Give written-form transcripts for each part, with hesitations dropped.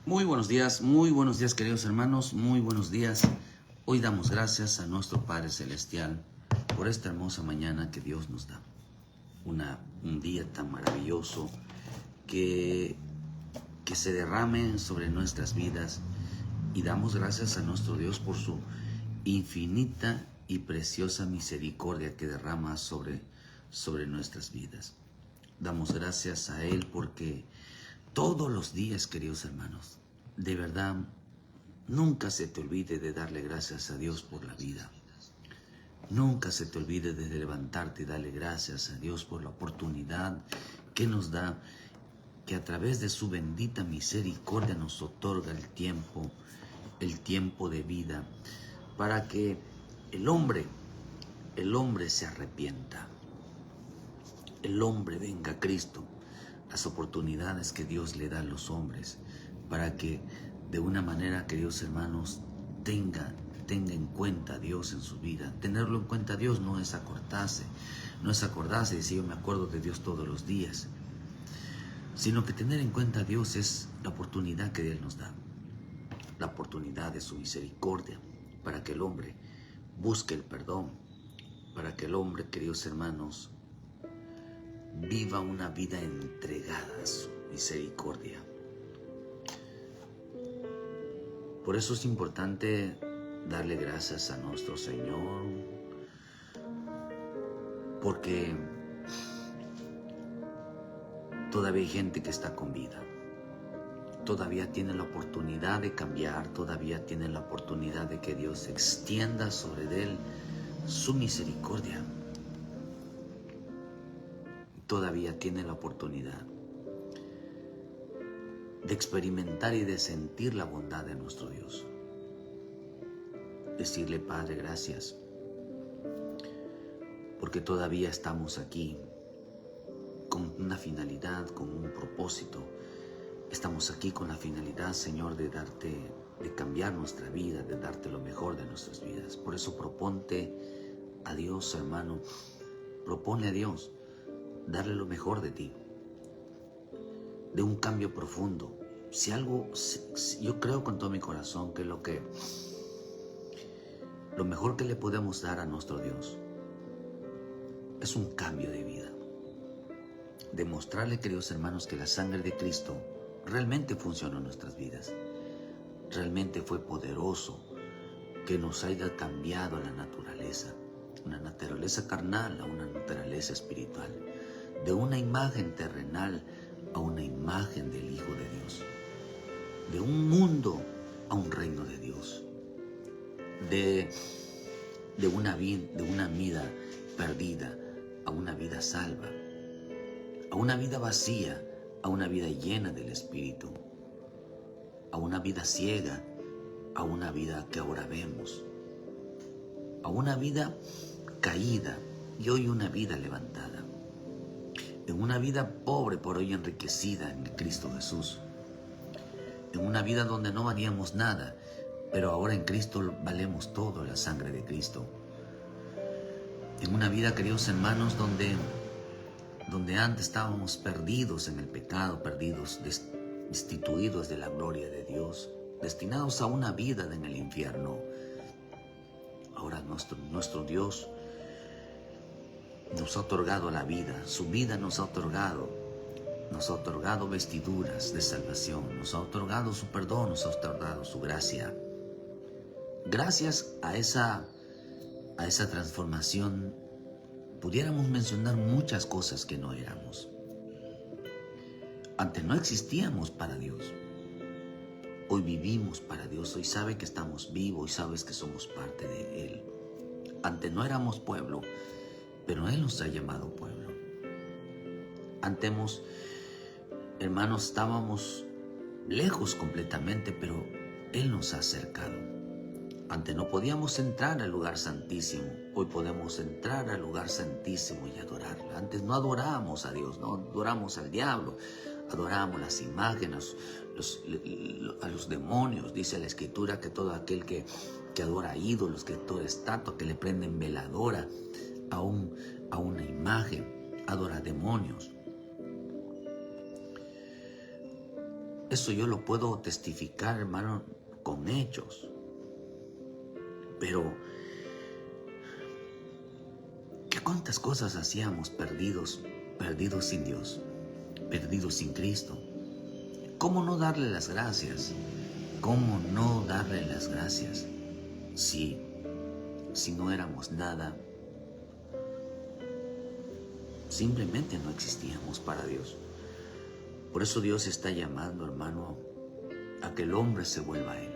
Muy buenos días queridos hermanos, muy buenos días. Hoy damos gracias a nuestro Padre Celestial por esta hermosa mañana que Dios nos da. Un día tan maravilloso que se derrame sobre nuestras vidas y damos gracias a nuestro Dios por su infinita y preciosa misericordia que derrama sobre nuestras vidas. Damos gracias a Él porque todos los días, queridos hermanos, de verdad, nunca se te olvide de darle gracias a Dios por la vida. Nunca se te olvide de levantarte y darle gracias a Dios por la oportunidad que nos da, que a través de su bendita misericordia nos otorga el tiempo de vida, para que el hombre se arrepienta, el hombre venga a Cristo. Las oportunidades que Dios le da a los hombres para que de una manera, queridos hermanos, tenga en cuenta a Dios en su vida. Tenerlo en cuenta a Dios no es acordarse y decir yo me acuerdo de Dios todos los días, sino que tener en cuenta a Dios es la oportunidad que Él nos da, la oportunidad de su misericordia para que el hombre busque el perdón, para que el hombre, queridos hermanos, viva una vida entregada a su misericordia. Por eso es importante darle gracias a nuestro Señor, porque todavía hay gente que está con vida, todavía tiene la oportunidad de cambiar, todavía tiene la oportunidad de que Dios extienda sobre él su misericordia. Todavía tiene la oportunidad de experimentar y de sentir la bondad de nuestro Dios. Decirle, Padre, gracias, porque todavía estamos aquí con una finalidad, con un propósito. Estamos aquí con la finalidad, Señor, de cambiar nuestra vida, de darte lo mejor de nuestras vidas. Por eso proponte a Dios, hermano, propone a Dios darle lo mejor de ti, de un cambio profundo. Yo creo con todo mi corazón que lo mejor que le podemos dar a nuestro Dios es un cambio de vida. Demostrarle, queridos hermanos, que la sangre de Cristo realmente funcionó en nuestras vidas. Realmente fue poderoso, que nos haya cambiado la naturaleza, una naturaleza carnal a una naturaleza espiritual, de una imagen terrenal a una imagen del Hijo de Dios, de un mundo a un reino de Dios, de una vida perdida a una vida salva, a una vida vacía a una vida llena del Espíritu, a una vida ciega a una vida que ahora vemos, a una vida caída y hoy una vida levantada, en una vida pobre por hoy enriquecida en Cristo Jesús, en una vida donde no valíamos nada, pero ahora en Cristo valemos todo, la sangre de Cristo. En una vida, queridos hermanos, donde antes estábamos perdidos en el pecado, perdidos, destituidos de la gloria de Dios, destinados a una vida en el infierno. Ahora nuestro Dios nos ha otorgado la vida, su vida nos ha otorgado vestiduras de salvación, nos ha otorgado su perdón, nos ha otorgado su gracia. Gracias a esa transformación, pudiéramos mencionar muchas cosas que no éramos. Antes no existíamos para Dios. Hoy vivimos para Dios. Hoy sabe que estamos vivos. Hoy sabes que somos parte de Él. Antes no éramos pueblo, pero Él nos ha llamado pueblo. Antes, hermanos, estábamos lejos completamente, pero Él nos ha acercado. Antes no podíamos entrar al lugar santísimo. Hoy podemos entrar al lugar santísimo y adorarlo. Antes no adorábamos a Dios, no adoramos al diablo. Adoramos las imágenes, a los demonios. Dice la Escritura que todo aquel que adora ídolos, que toda estatua que le prenden veladora a una imagen, adora demonios. Eso yo lo puedo testificar, hermano, con hechos. Pero, ¿qué cuántas cosas hacíamos perdidos sin Dios, perdidos sin Cristo? ¿Cómo no darle las gracias? ¿Cómo no darle las gracias si no éramos nada? Simplemente no existíamos para Dios. Por eso Dios está llamando, hermano, a que el hombre se vuelva a Él,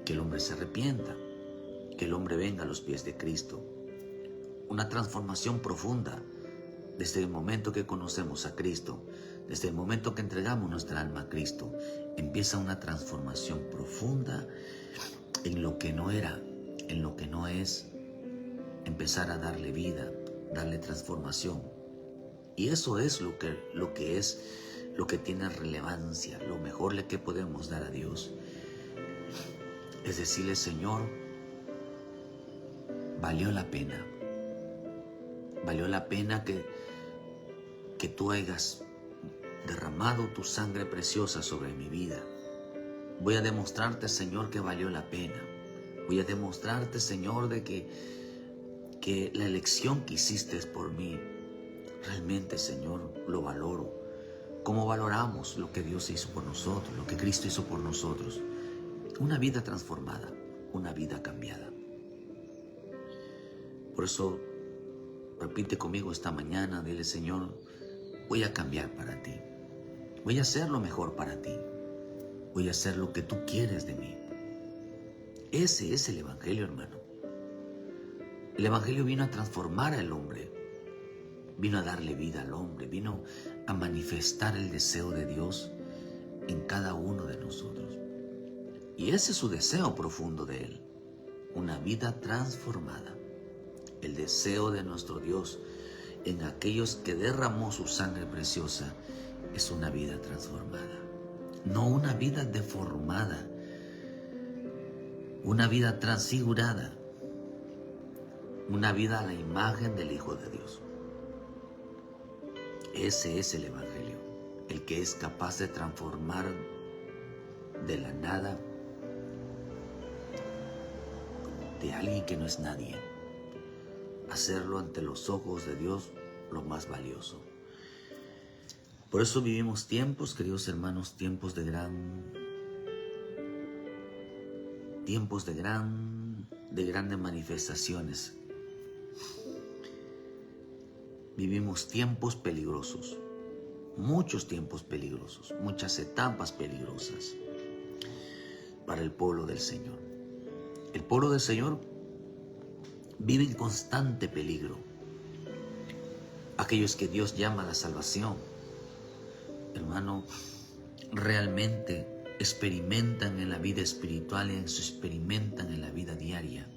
que el hombre se arrepienta, que el hombre venga a los pies de Cristo. Una transformación profunda desde el momento que conocemos a Cristo, desde el momento que entregamos nuestra alma a Cristo. Empieza una transformación profunda en lo que no era, en lo que no es, empezar a darle vida, darle transformación. Y eso es lo que tiene relevancia, lo mejor que podemos dar a Dios. Es decirle, Señor, valió la pena que tú hayas derramado tu sangre preciosa sobre mi vida. Voy a demostrarte, Señor, que valió la pena. Voy a demostrarte, Señor, de que la elección que hiciste por mí, realmente, Señor, lo valoro. ¿Cómo valoramos lo que Dios hizo por nosotros, lo que Cristo hizo por nosotros? Una vida transformada, una vida cambiada. Por eso, repite conmigo esta mañana, dile, Señor, voy a cambiar para ti. Voy a hacer lo mejor para ti. Voy a hacer lo que tú quieres de mí. Ese es el Evangelio, hermano. El Evangelio vino a transformar al hombre. Vino a darle vida al hombre. Vino a manifestar el deseo de Dios en cada uno de nosotros. Y ese es su deseo profundo de Él. Una vida transformada. El deseo de nuestro Dios en aquellos que derramó su sangre preciosa es una vida transformada. No una vida deformada. Una vida transfigurada. Una vida a la imagen del Hijo de Dios. Ese es el Evangelio, el que es capaz de transformar de la nada de alguien que no es nadie, hacerlo ante los ojos de Dios lo más valioso. Por eso vivimos tiempos, queridos hermanos, tiempos de grandes manifestaciones. Vivimos tiempos peligrosos, muchos tiempos peligrosos, muchas etapas peligrosas para el pueblo del Señor. El pueblo del Señor vive en constante peligro. Aquellos que Dios llama a la salvación, hermano, realmente experimentan en la vida espiritual y experimentan en la vida diaria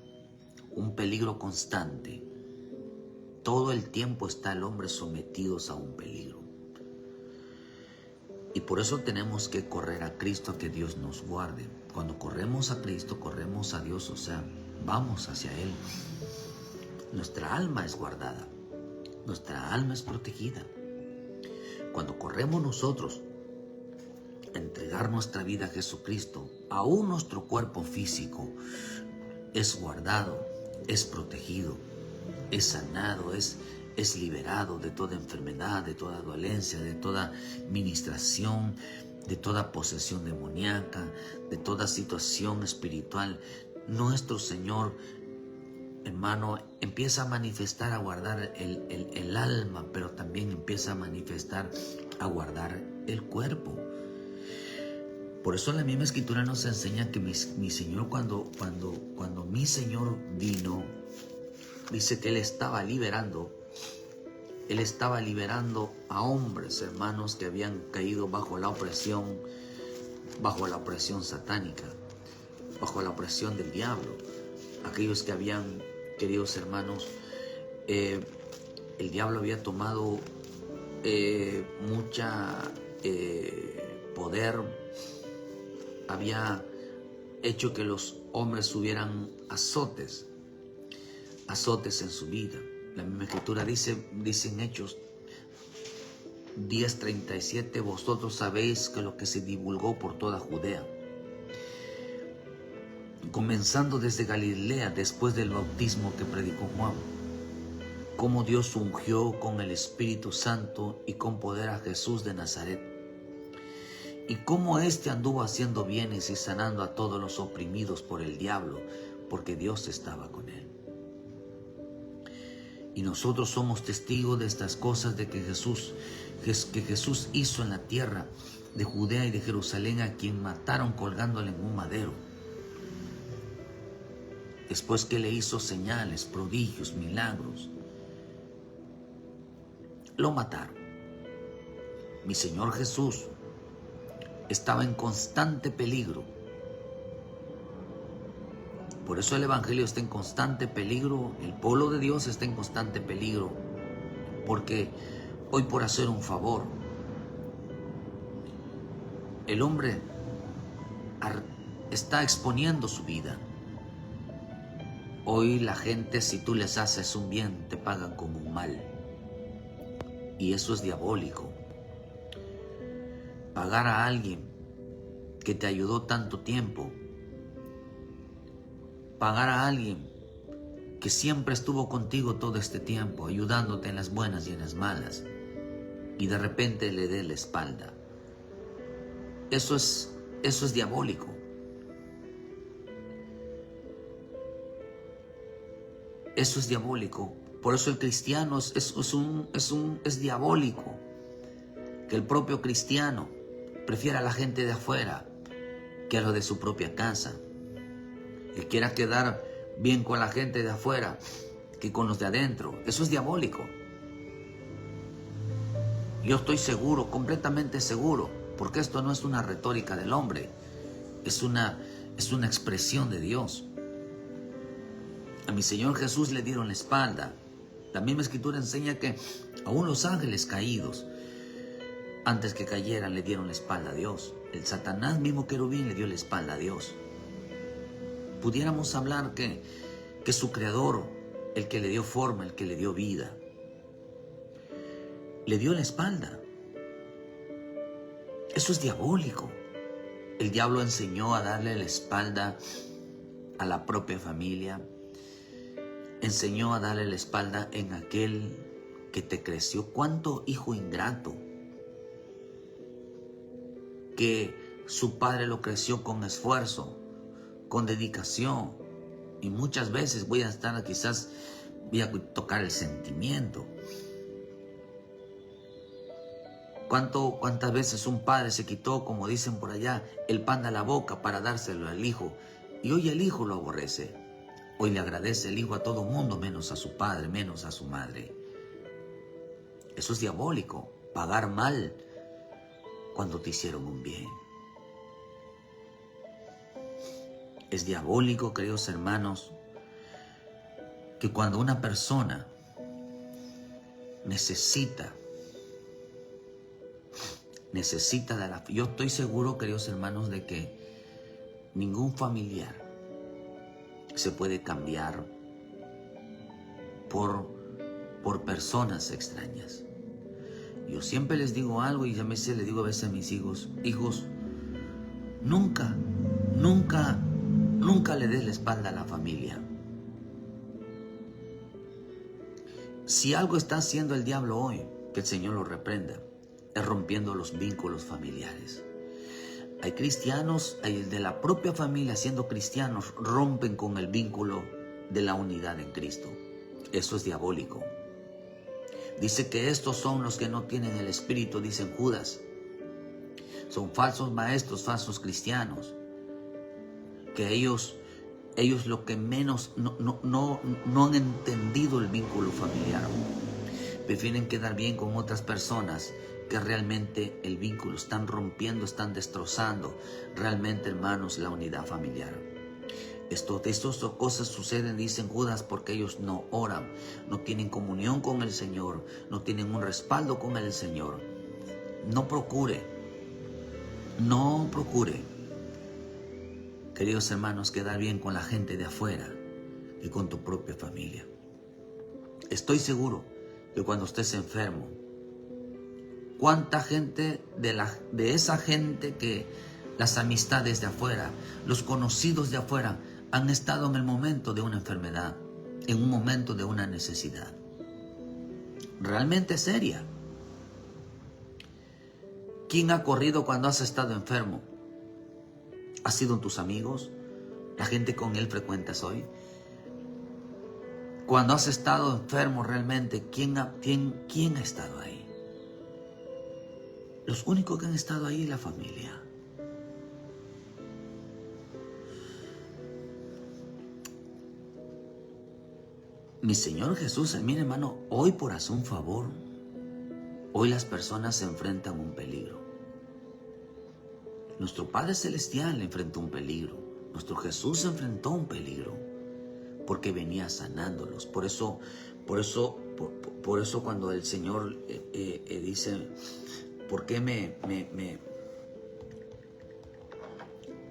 un peligro constante. Todo el tiempo está el hombre sometidos a un peligro. Y por eso tenemos que correr a Cristo, a que Dios nos guarde. Cuando corremos a Cristo, corremos a Dios, o sea, vamos hacia Él. Nuestra alma es guardada, nuestra alma es protegida. Cuando corremos nosotros a entregar nuestra vida a Jesucristo, aún nuestro cuerpo físico es guardado, es protegido, es sanado, es liberado de toda enfermedad, de toda dolencia, de toda ministración, de toda posesión demoníaca, de toda situación espiritual. Nuestro Señor, hermano, empieza a manifestar, a guardar el alma, pero también empieza a manifestar, a guardar el cuerpo. Por eso la misma Escritura nos enseña que mi Señor, cuando mi Señor vino, dice que Él estaba liberando a hombres, hermanos, que habían caído bajo la opresión satánica, bajo la opresión del diablo. Aquellos que habían, queridos hermanos, el diablo había tomado mucha poder, había hecho que los hombres tuvieran azotes en su vida. La misma Escritura dice en Hechos 10:37, vosotros sabéis que lo que se divulgó por toda Judea, comenzando desde Galilea después del bautismo que predicó Juan, cómo Dios ungió con el Espíritu Santo y con poder a Jesús de Nazaret, y cómo éste anduvo haciendo bienes y sanando a todos los oprimidos por el diablo, porque Dios estaba con él. Y nosotros somos testigos de estas cosas de que Jesús hizo en la tierra de Judea y de Jerusalén, a quien mataron colgándole en un madero. Después que le hizo señales, prodigios, milagros, lo mataron. Mi Señor Jesús estaba en constante peligro. Por eso el Evangelio está en constante peligro, el pueblo de Dios está en constante peligro, porque hoy, por hacer un favor, el hombre está exponiendo su vida. Hoy la gente, si tú les haces un bien, te pagan con un mal. Y eso es diabólico. Pagar a alguien que te ayudó tanto tiempo, pagar a alguien que siempre estuvo contigo todo este tiempo, ayudándote en las buenas y en las malas, y de repente le dé la espalda. Eso es diabólico. Eso es diabólico. Por eso el cristiano es diabólico. Que el propio cristiano prefiera a la gente de afuera que a lo de su propia casa. Que quiera quedar bien con la gente de afuera que con los de adentro. Eso es diabólico. Yo estoy seguro, completamente seguro, porque esto no es una retórica del hombre, es una expresión de Dios. A mi Señor Jesús le dieron la espalda. La misma Escritura enseña que aún los ángeles caídos, antes que cayeran, le dieron la espalda a Dios. El Satanás, mismo querubín, le dio la espalda a Dios. Pudiéramos hablar que su creador, el que le dio forma, el que le dio vida, le dio la espalda. Eso es diabólico. El diablo enseñó a darle la espalda a la propia familia. Enseñó a darle la espalda en aquel que te creció. ¿Cuánto hijo ingrato que su padre lo creció con esfuerzo, con dedicación? Y muchas veces voy a tocar el sentimiento. ¿Cuántas veces un padre se quitó, como dicen por allá, el pan de la boca para dárselo al hijo? Y hoy el hijo lo aborrece. Hoy le agradece el hijo a todo mundo, menos a su padre, menos a su madre. Eso es diabólico, pagar mal cuando te hicieron un bien. Es diabólico, queridos hermanos, que cuando una persona necesita de la... Yo estoy seguro, queridos hermanos, de que ningún familiar se puede cambiar por personas extrañas. Yo siempre les digo algo y le digo a veces a mis hijos, nunca le des la espalda a la familia. Si algo está haciendo el diablo hoy, que el Señor lo reprenda, es rompiendo los vínculos familiares. Hay cristianos, hay de la propia familia, siendo cristianos, rompen con el vínculo de la unidad en Cristo. Eso es diabólico. Dice que estos son los que no tienen el Espíritu, dicen Judas. Son falsos maestros, falsos cristianos. Que ellos lo que menos no han entendido el vínculo familiar. Prefieren quedar bien con otras personas que realmente el vínculo están rompiendo, están destrozando realmente, hermanos, la unidad familiar. Estas cosas suceden, dicen Judas, porque ellos no oran, no tienen comunión con el Señor, no tienen un respaldo con el Señor. No procure, queridos hermanos, quedar bien con la gente de afuera y con tu propia familia. Estoy seguro que cuando estés enfermo, ¿Cuánta gente de esa gente que las amistades de afuera, los conocidos de afuera, han estado en el momento de una enfermedad, en un momento de una necesidad realmente seria? ¿Quién ha corrido cuando has estado enfermo? ¿Ha sido tus amigos? ¿La gente con él frecuentas hoy? Cuando has estado enfermo realmente, ¿quién ha estado ahí? Los únicos que han estado ahí es la familia. Mi Señor Jesús, mire hermano, hoy por hacer un favor, hoy las personas se enfrentan a un peligro. Nuestro Padre Celestial enfrentó un peligro. Nuestro Jesús enfrentó un peligro porque venía sanándolos. Por eso cuando el Señor dice, ¿por qué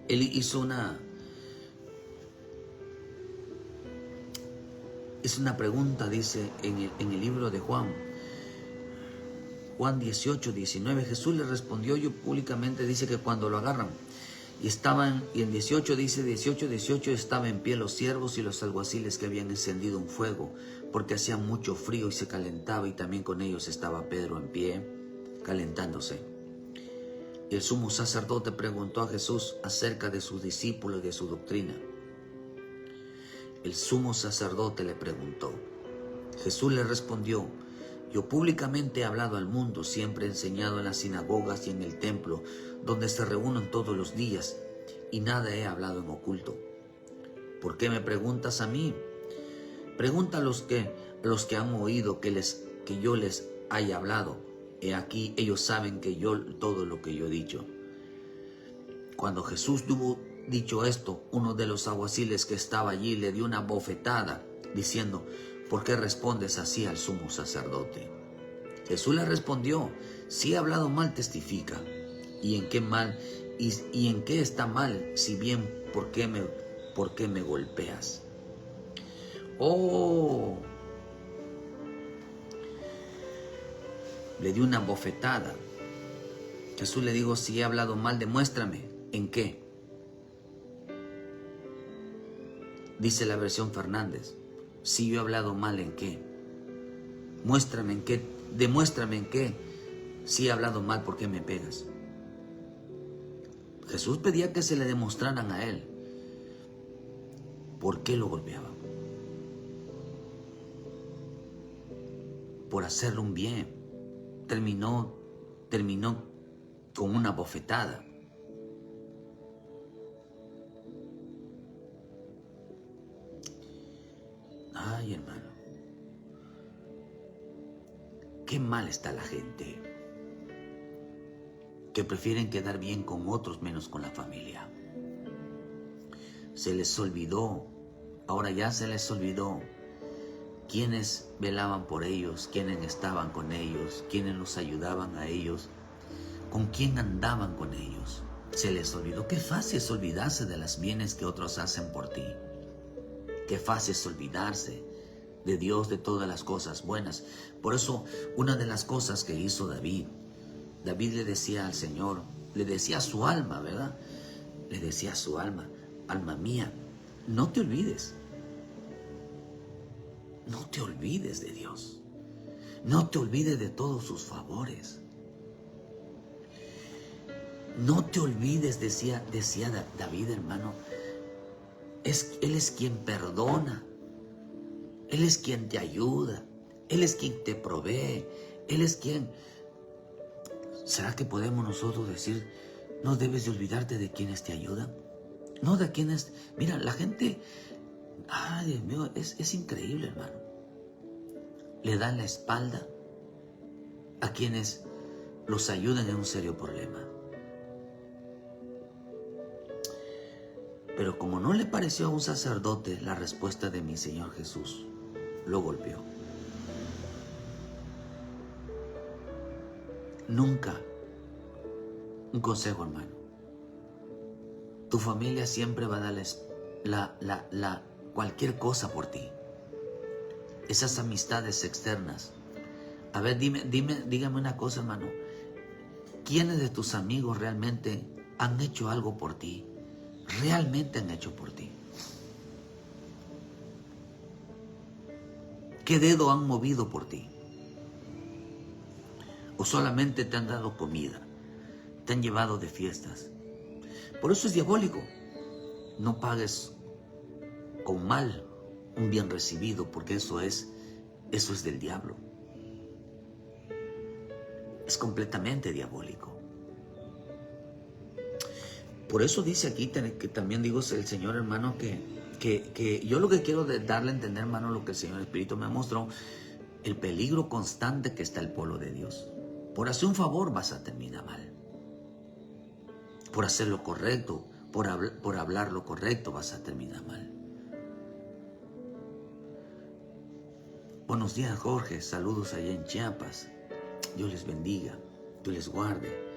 Él hizo una pregunta, dice en el libro de Juan 18, 19, Jesús le respondió, yo públicamente, dice que cuando lo agarran, y en 18 dice, 18, estaba en pie los siervos y los alguaciles que habían encendido un fuego, porque hacía mucho frío y se calentaba, y también con ellos estaba Pedro en pie, calentándose. Y el sumo sacerdote preguntó a Jesús acerca de sus discípulos y de su doctrina. El sumo sacerdote le preguntó. Jesús le respondió, yo públicamente he hablado al mundo, siempre he enseñado en las sinagogas y en el templo, donde se reúnen todos los días, y nada he hablado en oculto. ¿Por qué me preguntas a mí? Pregunta a los que han oído que yo les haya hablado. He aquí, ellos saben que todo lo que yo he dicho. Cuando Jesús tuvo dicho esto, uno de los alguaciles que estaba allí le dio una bofetada, diciendo, ¿por qué respondes así al sumo sacerdote? Jesús le respondió, si he hablado mal, testifica. ¿Y en qué mal? ¿Y en qué está mal? Si bien, ¿por qué me golpeas? Oh, le dio una bofetada. Jesús le dijo, si he hablado mal, demuéstrame. ¿En qué? Dice la versión Fernández, si yo he hablado mal, ¿en qué? Muéstrame en qué, demuéstrame en qué. Si he hablado mal, ¿por qué me pegas? Jesús pedía que se le demostraran a él por qué lo golpeaban. Por hacerle un bien. Terminó con una bofetada. Ay, hermano, qué mal está la gente que prefieren quedar bien con otros menos con la familia. Se les olvidó, ahora ya se les olvidó quiénes velaban por ellos, quiénes estaban con ellos, quiénes los ayudaban a ellos, con quién andaban con ellos. Se les olvidó. Qué fácil es olvidarse de los bienes que otros hacen por ti. Qué fácil es olvidarse de Dios, de todas las cosas buenas. Por eso, una de las cosas que hizo David le decía al Señor, le decía a su alma, ¿verdad? Le decía a su alma, alma mía, no te olvides. No te olvides de Dios. No te olvides de todos sus favores. No te olvides, decía David, hermano. Él es quien perdona. Él es quien te ayuda. Él es quien te provee. Él es quien... ¿Será que podemos nosotros decir, no debes de olvidarte de quienes te ayudan? No de quienes... Mira, la gente... Ay, Dios mío, es increíble, hermano. Le dan la espalda a quienes los ayudan en un serio problema. Pero como no le pareció a un sacerdote la respuesta de mi Señor Jesús, lo golpeó. Nunca, un consejo, hermano, tu familia siempre va a dar cualquier cosa por ti. Esas amistades externas. A ver, dígame una cosa, hermano. ¿quiénes de tus amigos realmente han hecho algo por ti? Realmente han hecho por ti. ¿Qué dedo han movido por ti? ¿O solamente te han dado comida? ¿Te han llevado de fiestas? Por eso es diabólico. No pagues con mal un bien recibido, porque eso es del diablo. Es completamente diabólico. Por eso dice aquí que también digo el Señor, hermano, que yo lo que quiero darle a entender, hermano, lo que el Señor Espíritu me mostró, el peligro constante que está el pueblo de Dios. Por hacer un favor vas a terminar mal. Por hacer lo correcto, por hablar lo correcto vas a terminar mal. Buenos días, Jorge. Saludos allá en Chiapas. Dios les bendiga, Dios les guarde.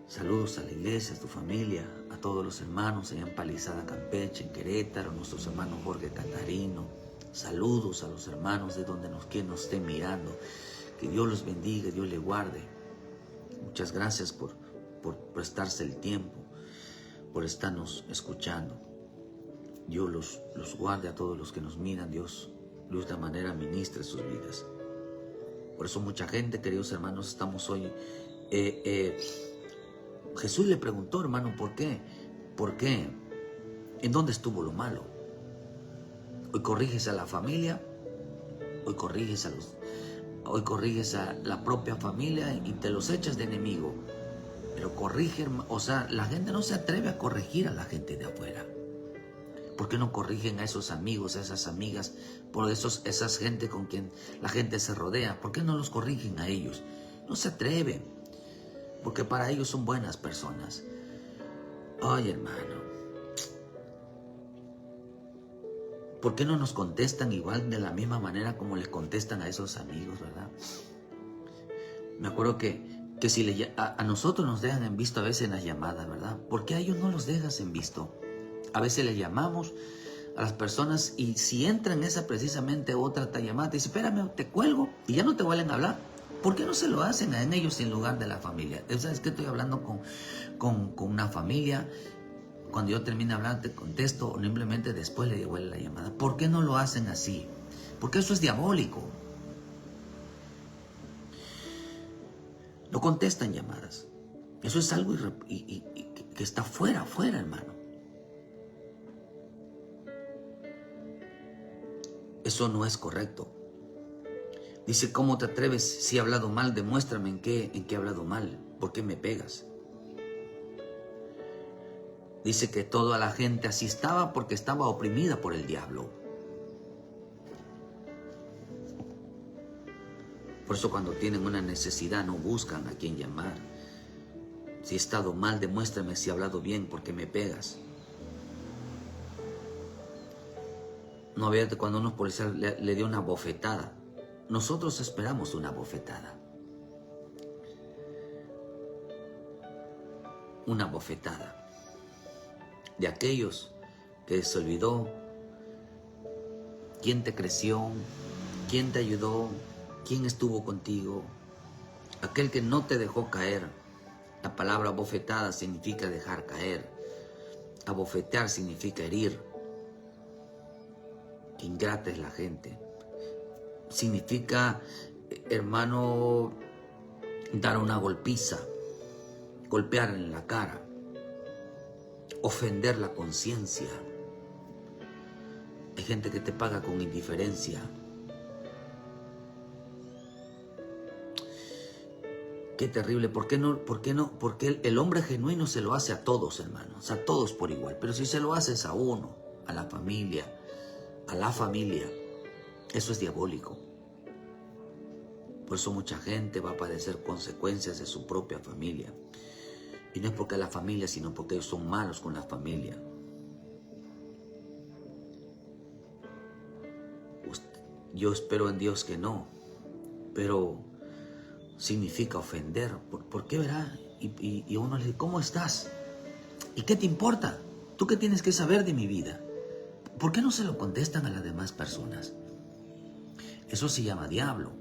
Saludos a la iglesia, a tu familia, a todos los hermanos allá en Palizada, Campeche, en Querétaro, nuestros hermanos Jorge Catarino. Saludos a los hermanos de donde nos estén mirando. Que Dios los bendiga, Dios les guarde. Muchas gracias por prestarse el tiempo, por estarnos escuchando. Dios los guarde a todos los que nos miran. Dios de esta manera ministre sus vidas. Por eso mucha gente, queridos hermanos, estamos hoy... Jesús le preguntó, hermano, ¿por qué? ¿Por qué? ¿En dónde estuvo lo malo? Hoy corriges a la familia, hoy corriges a la propia familia y te los echas de enemigo. Pero corrige, o sea, la gente no se atreve a corregir a la gente de afuera. ¿Por qué no corrigen a esos amigos, a esas amigas, por esas gente con quien la gente se rodea? ¿Por qué no los corrigen a ellos? No se atreven, porque para ellos son buenas personas. Ay, hermano, ¿por qué no nos contestan igual de la misma manera como les contestan a esos amigos, verdad? Me acuerdo que si a nosotros nos dejan en visto a veces en las llamadas, ¿verdad? ¿Por qué a ellos no los dejas en visto? A veces les llamamos a las personas y si entran esa precisamente otra llamada, te dice, espérame, te cuelgo y ya no te vuelven a hablar. ¿Por qué no se lo hacen a ellos en lugar de la familia? ¿Sabes qué? Estoy hablando con una familia. Cuando yo termine de hablar, te contesto o simplemente después le devuelvo la llamada. ¿Por qué no lo hacen así? Porque eso es diabólico. No contestan llamadas. Eso es algo que está fuera, hermano. Eso no es correcto. Dice, ¿cómo te atreves? Si he hablado mal, demuéstrame en qué he hablado mal. ¿Por qué me pegas? Dice que toda la gente así estaba porque estaba oprimida por el diablo. Por eso cuando tienen una necesidad no buscan a quién llamar. Si he estado mal, demuéstrame. Si he hablado bien, ¿por qué me pegas? No había cuando unos policías le dio una bofetada. Nosotros esperamos una bofetada. Una bofetada de aquellos que se olvidó quién te creció, quién te ayudó, quién estuvo contigo, aquel que no te dejó caer. La palabra bofetada significa dejar caer. Abofetear significa herir. Qué ingrata es la gente. Significa, hermano, dar una golpiza, golpear en la cara, ofender la conciencia. Hay gente que te paga con indiferencia. Qué terrible. ¿Por qué no? Porque el hombre genuino se lo hace a todos, hermanos, a todos por igual. Pero si se lo haces a uno, a la familia, eso es diabólico. Por eso mucha gente va a padecer consecuencias de su propia familia. Y no es porque la familia, sino porque ellos son malos con la familia. Yo espero en Dios que no, pero significa ofender. ¿Por qué, verá? Y uno le dice, ¿cómo estás? ¿Y qué te importa? ¿Tú qué tienes que saber de mi vida? ¿Por qué no se lo contestan a las demás personas? Eso se llama diablo.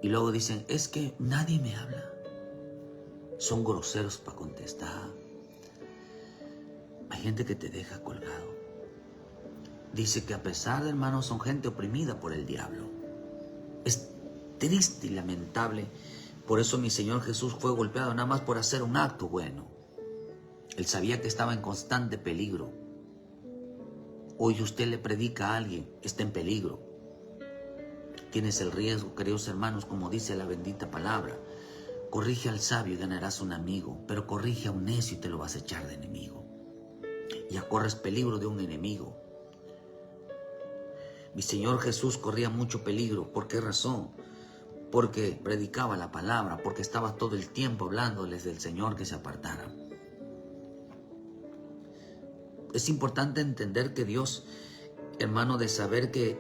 Y luego dicen, es que nadie me habla. son groseros para contestar. Hay gente que te deja colgado. Dice que a pesar de, hermanos, son gente oprimida por el diablo. Es triste y lamentable. Por eso mi Señor Jesús fue golpeado nada más por hacer un acto bueno. Él sabía que estaba en constante peligro. Hoy usted le predica a alguien, está en peligro. Tienes el riesgo, queridos hermanos, como dice la bendita palabra. Corrige al sabio y ganarás un amigo, pero corrige a un necio y te lo vas a echar de enemigo. Ya corres peligro de un enemigo. Mi Señor Jesús corría mucho peligro. ¿Por qué razón? Porque predicaba la palabra, porque estaba todo el tiempo hablándoles del Señor que se apartaran. Es importante entender que Dios, hermano, de saber que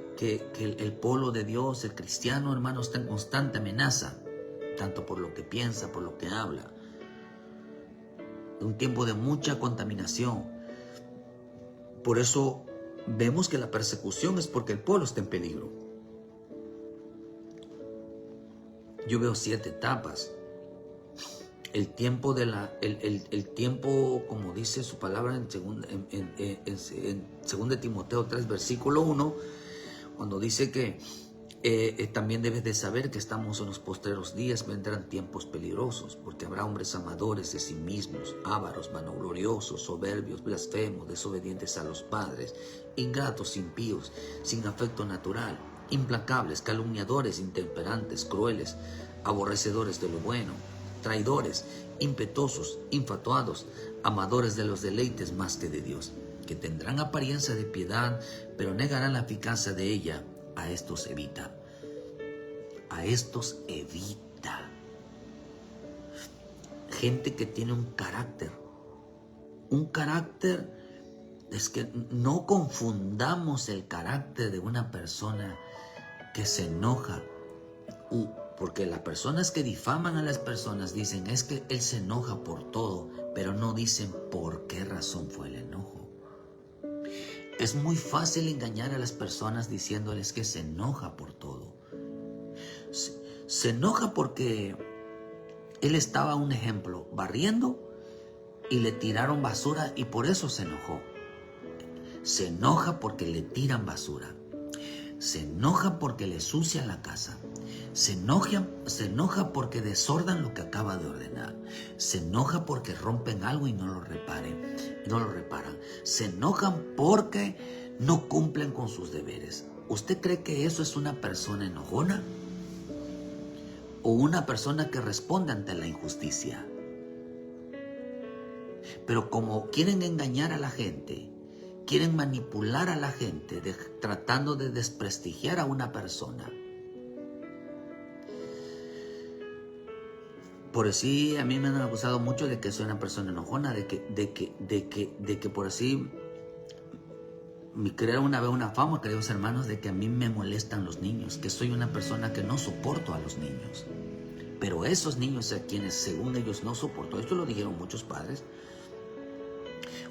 el pueblo de Dios, el cristiano, hermano, está en constante amenaza, tanto por lo que piensa, por lo que habla. Un tiempo de mucha contaminación. Por eso vemos que la persecución es porque el pueblo está en peligro. Yo veo 7 etapas. El tiempo el tiempo, como dice su palabra en 2 Timoteo 3, versículo 1, cuando dice que también debes de saber que estamos en los postreros días, vendrán tiempos peligrosos, porque habrá hombres amadores de sí mismos, ávaros, vanagloriosos, soberbios, blasfemos, desobedientes a los padres, ingratos, impíos, sin afecto natural, implacables, calumniadores, intemperantes, crueles, aborrecedores de lo bueno, traidores, impetuosos, infatuados, amadores de los deleites más que de Dios, que tendrán apariencia de piedad, pero negarán la eficacia de ella. A estos evita. A estos evita. Gente que tiene un carácter. Un carácter, es que no confundamos el carácter de una persona que se enoja. Porque las personas que difaman a las personas dicen es que él se enoja por todo, pero no dicen por qué razón fue el enojo. Es muy fácil engañar a las personas diciéndoles que se enoja por todo. Se enoja porque él estaba, un ejemplo, barriendo y le tiraron basura y por eso se enojó. Se enoja porque le tiran basura. Se enoja porque le sucia la casa. Se enoja porque desordan lo que acaba de ordenar. Se enoja porque rompen algo y no lo reparan. Se enojan porque no cumplen con sus deberes. ¿Usted cree que eso es una persona enojona? ¿O una persona que responde ante la injusticia? Pero como quieren engañar a la gente, quieren manipular a la gente, tratando de desprestigiar a una persona. Por así, a mí me han acusado mucho de que soy una persona enojona, de que por así, me crearon una vez una fama, queridos hermanos, de que a mí me molestan los niños, que soy una persona que no soporto a los niños. Pero esos niños a quienes según ellos no soporto, esto lo dijeron muchos padres,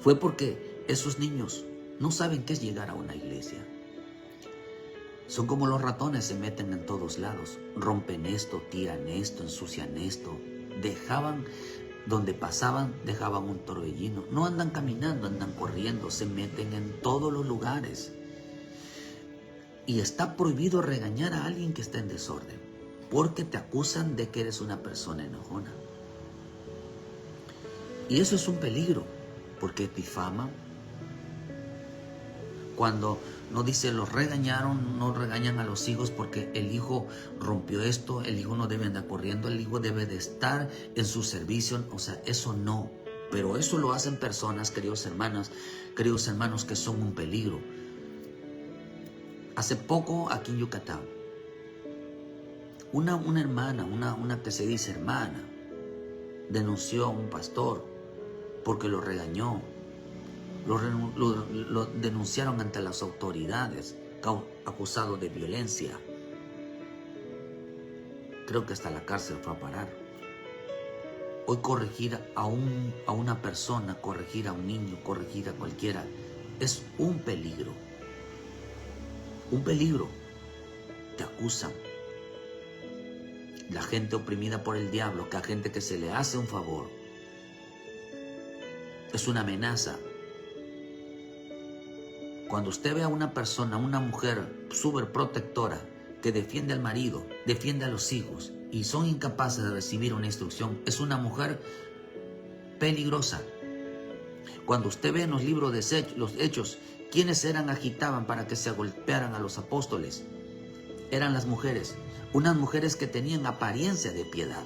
fue porque esos niños no saben qué es llegar a una iglesia. Son como los ratones, se meten en todos lados, rompen esto, tiran esto, ensucian esto, donde pasaban, dejaban un torbellino. No andan caminando, andan corriendo, se meten en todos los lugares. Y está prohibido regañar a alguien que está en desorden, porque te acusan de que eres una persona enojona. Y eso es un peligro, porque difaman. Cuando no dice los regañaron, no regañan a los hijos porque el hijo rompió esto, el hijo no debe andar corriendo, el hijo debe de estar en su servicio, o sea, eso no. Pero eso lo hacen personas, queridos hermanos, que son un peligro. Hace poco aquí en Yucatán, una hermana, una que se dice hermana, denunció a un pastor porque lo regañó. Lo denunciaron ante las autoridades, acusado de violencia. Creo que hasta la cárcel fue a parar. Hoy corregir a una persona, corregir a un niño, corregir a cualquiera, es un peligro. Un peligro. Te acusan. la gente oprimida por el diablo, que a gente que se le hace un favor. Es una amenaza. Cuando usted ve a una persona, una mujer súper protectora, que defiende al marido, defiende a los hijos y son incapaces de recibir una instrucción, es una mujer peligrosa. Cuando usted ve en los libros de los Hechos, ¿quiénes agitaban para que se golpearan a los apóstoles? Eran las mujeres, unas mujeres que tenían apariencia de piedad,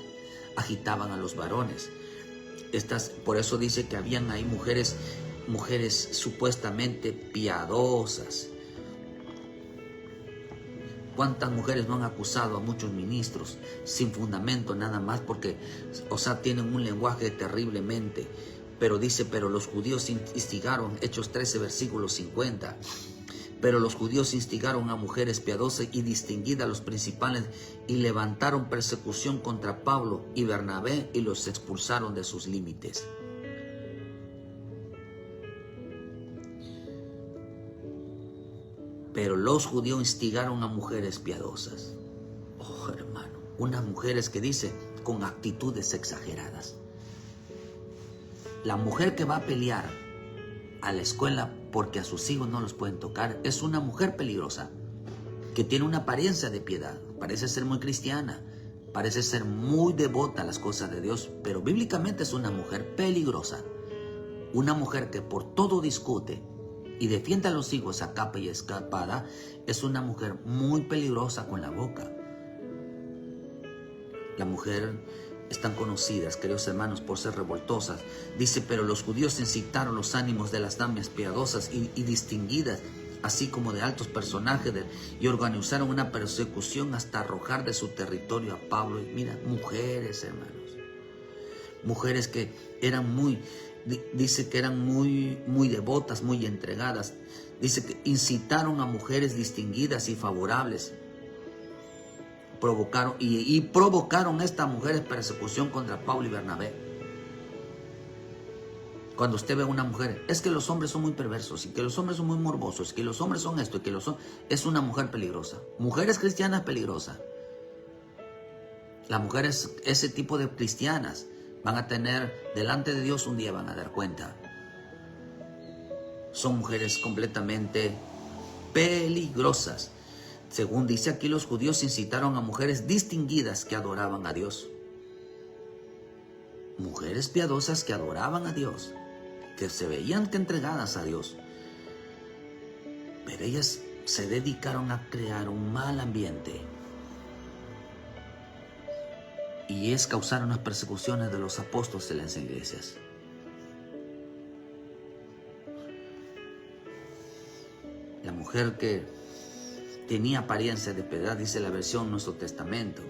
agitaban a los varones. Por eso dice que habían ahí mujeres supuestamente piadosas. ¿Cuántas mujeres no han acusado a muchos ministros sin fundamento, nada más porque, tienen un lenguaje terriblemente? Pero dice, pero los judíos instigaron, Hechos 13, versículo 50. Pero los judíos instigaron a mujeres piadosas y distinguidas, los principales, y levantaron persecución contra Pablo y Bernabé y los expulsaron de sus límites. Pero los judíos instigaron a mujeres piadosas. Oh, hermano, unas mujeres que dice con actitudes exageradas. La mujer que va a pelear a la escuela porque a sus hijos no los pueden tocar es una mujer peligrosa, que tiene una apariencia de piedad, parece ser muy cristiana, parece ser muy devota a las cosas de Dios, pero bíblicamente es una mujer peligrosa. Una mujer que por todo discute y defiende a los hijos a capa y espada, es una mujer muy peligrosa con la boca. La mujer están conocidas, queridos hermanos, por ser revoltosas. Dice, pero los judíos incitaron los ánimos de las damas piadosas y distinguidas, así como de altos personajes, y organizaron una persecución hasta arrojar de su territorio a Pablo. Y mira, mujeres, hermanos, mujeres que eran dice que eran muy devotas, muy entregadas. Dice que incitaron a mujeres distinguidas y favorables. Provocaron estas mujeres persecución contra Pablo y Bernabé. Cuando usted ve a una mujer, es que los hombres son muy perversos, y que los hombres son muy morbosos, y que los hombres son esto, y que los son... Es una mujer peligrosa. Mujeres cristianas peligrosas. Las mujeres, ese tipo de cristianas, van a tener delante de Dios un día, van a dar cuenta. Son mujeres completamente peligrosas. Según dice aquí, los judíos incitaron a mujeres distinguidas que adoraban a Dios. Mujeres piadosas que adoraban a Dios, que se veían que entregadas a Dios. Pero ellas se dedicaron a crear un mal ambiente. Y causaron las persecuciones de los apóstoles en las iglesias. La mujer que tenía apariencia de piedad, dice la versión Nuestro Testamento.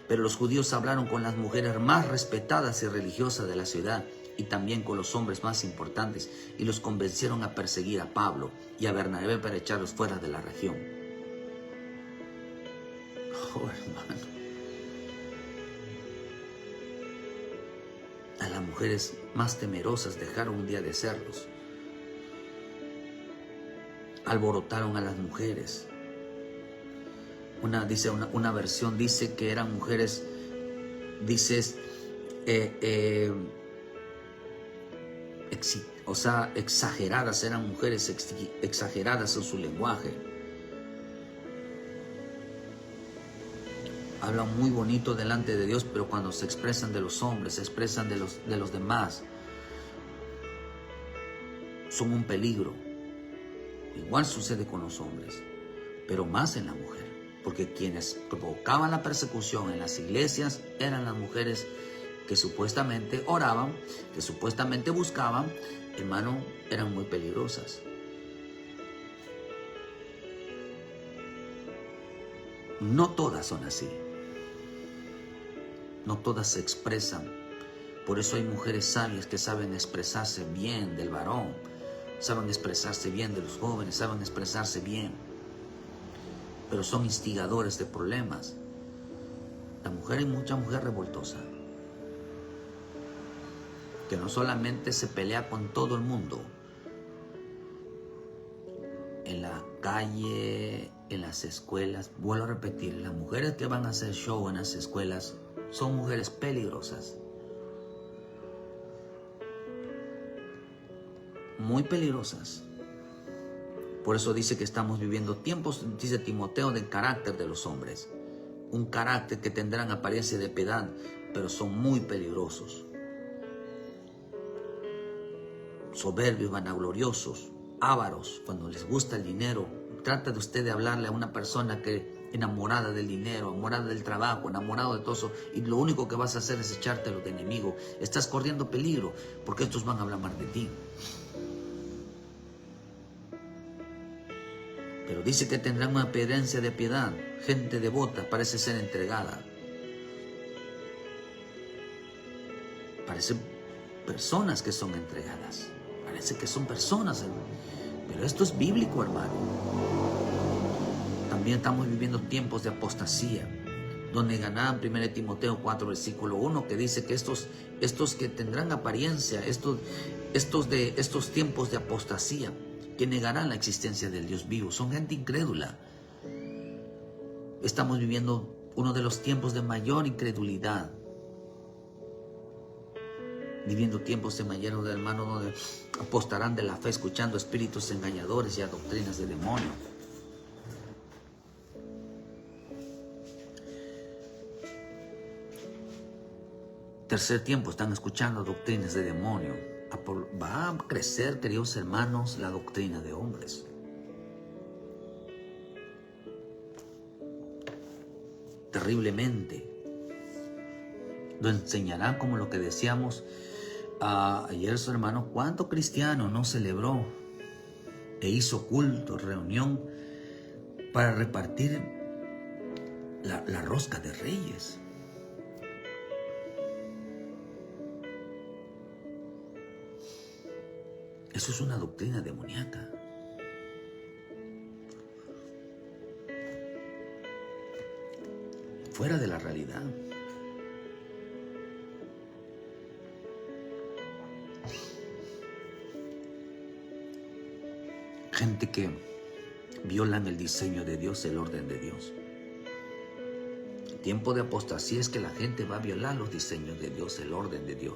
Pero los judíos hablaron con las mujeres más respetadas y religiosas de la ciudad, y también con los hombres más importantes, y los convencieron a perseguir a Pablo y a Bernabé para echarlos fuera de la región. Oh, hermano. A las mujeres más temerosas dejaron un día de serlos. Alborotaron a las mujeres. Una versión dice que eran mujeres, exageradas, eran mujeres exageradas en su lenguaje. Hablan muy bonito delante de Dios, pero cuando se expresan de los hombres, se expresan de los demás, son un peligro. Igual sucede con los hombres, pero más en la mujer. Porque quienes provocaban la persecución en las iglesias eran las mujeres que supuestamente oraban, que supuestamente buscaban, hermano, eran muy peligrosas. No todas son así. No todas se expresan. Por eso hay mujeres sabias que saben expresarse bien del varón, saben expresarse bien de los jóvenes, saben expresarse bien, pero son instigadores de problemas. La mujer, hay mucha mujer revoltosa, que no solamente se pelea con todo el mundo, en la calle, en las escuelas. Vuelvo a repetir, las mujeres que van a hacer show en las escuelas Son mujeres peligrosas. Muy peligrosas. Por eso dice que estamos viviendo tiempos, dice Timoteo, del carácter de los hombres. Un carácter que tendrán apariencia de piedad, pero son muy peligrosos. Soberbios, vanagloriosos, ávaros, cuando les gusta el dinero. Trata de usted de hablarle a una persona que enamorada del dinero, enamorada del trabajo, enamorado de todo eso, y lo único que vas a hacer es echártelo de enemigo. Estás corriendo peligro, porque estos van a hablar mal de ti. Pero dice que tendrán una apariencia de piedad. Gente devota, parece ser entregada. Parecen personas que son entregadas. Parece que son personas. Pero esto es bíblico, hermano. También estamos viviendo tiempos de apostasía. Donde ganarán 1 Timoteo 4, versículo 1, que dice que estos que tendrán apariencia, estos tiempos de apostasía, que negarán la existencia del Dios vivo, son gente incrédula. Estamos viviendo uno de los tiempos de mayor incredulidad. Viviendo tiempos de mayor, hermano, donde apostarán de la fe, escuchando espíritus engañadores y a doctrinas de demonios. Tercer tiempo, están escuchando doctrinas de demonio. Va a crecer, queridos hermanos, la doctrina de hombres. Terriblemente. Lo enseñarán como lo que decíamos ayer, su hermano. ¿Cuánto cristiano no celebró e hizo culto, reunión para repartir la rosca de Reyes? Eso es una doctrina demoníaca. Fuera de la realidad. Gente que violan el diseño de Dios, el orden de Dios. El tiempo de apostasía es que la gente va a violar los diseños de Dios, el orden de Dios.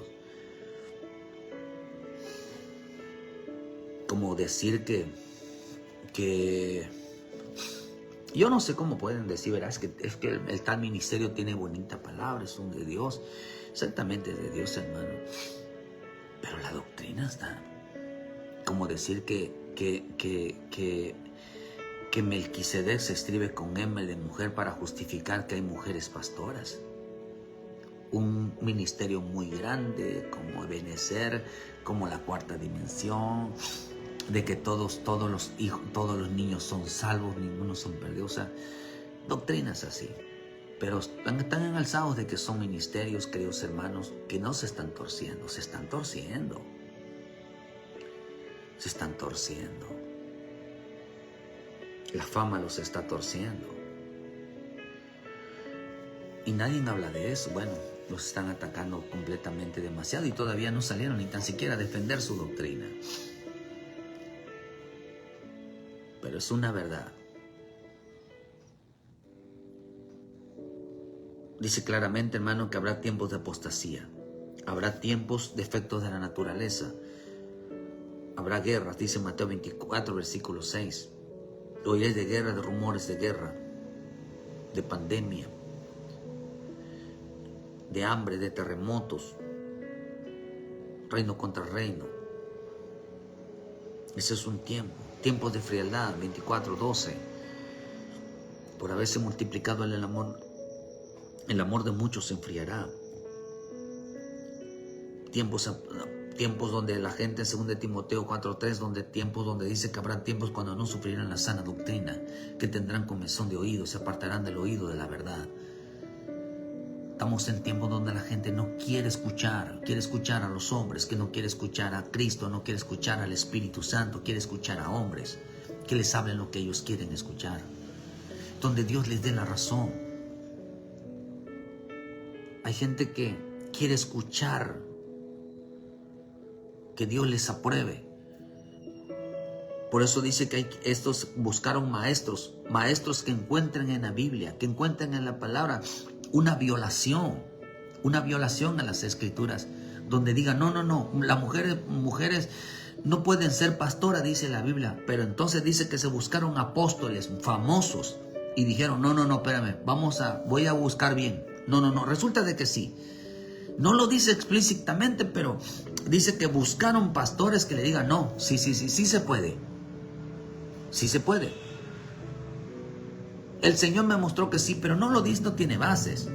Como decir que yo no sé cómo pueden decir, verás, es que el tal ministerio tiene bonita palabra, es un de Dios, exactamente de Dios, hermano. Pero la doctrina está. Como decir que Melquisedec se escribe con M de mujer para justificar que hay mujeres pastoras. Un ministerio muy grande, como Ebenezer, como la cuarta dimensión, de que todos los niños son salvos, ninguno son perdidos. O sea, doctrinas así. Pero están enalzados de que son ministerios, queridos hermanos, que no se están torciendo, se están torciendo. Se están torciendo. La fama los está torciendo. Y nadie habla de eso. Bueno, los están atacando completamente demasiado y todavía no salieron ni tan siquiera a defender su doctrina. Pero es una verdad. Dice claramente, hermano, que habrá tiempos de apostasía. Habrá tiempos de efectos de la naturaleza. Habrá guerras, dice Mateo 24, versículo 6. Oiréis de guerra, de rumores de guerra, de pandemia, de hambre, de terremotos, reino contra reino. Ese es un tiempo. Tiempos de frialdad, 24:12. Por haberse multiplicado el amor de muchos se enfriará. Tiempos donde la gente, según de Timoteo 4:3, tiempos donde dice que habrá tiempos cuando no sufrirán la sana doctrina, que tendrán comezón de oído, se apartarán del oído de la verdad. Estamos en tiempos donde la gente no quiere escuchar a los hombres, que no quiere escuchar a Cristo, no quiere escuchar al Espíritu Santo, quiere escuchar a hombres que les hablen lo que ellos quieren escuchar, donde Dios les dé la razón. Hay gente que quiere escuchar que Dios les apruebe. Por eso dice que estos buscaron maestros que encuentren en la Biblia, que encuentren en la palabra una violación una violación a las escrituras, donde digan, no, las mujeres no pueden ser pastoras, dice la Biblia, pero entonces dice que se buscaron apóstoles famosos y dijeron, no, espérame, voy a buscar bien. No, resulta de que sí. No lo dice explícitamente, pero dice que buscaron pastores que le digan, no, sí se puede. Sí se puede. El Señor me mostró que sí, pero no lo dice, no tiene bases.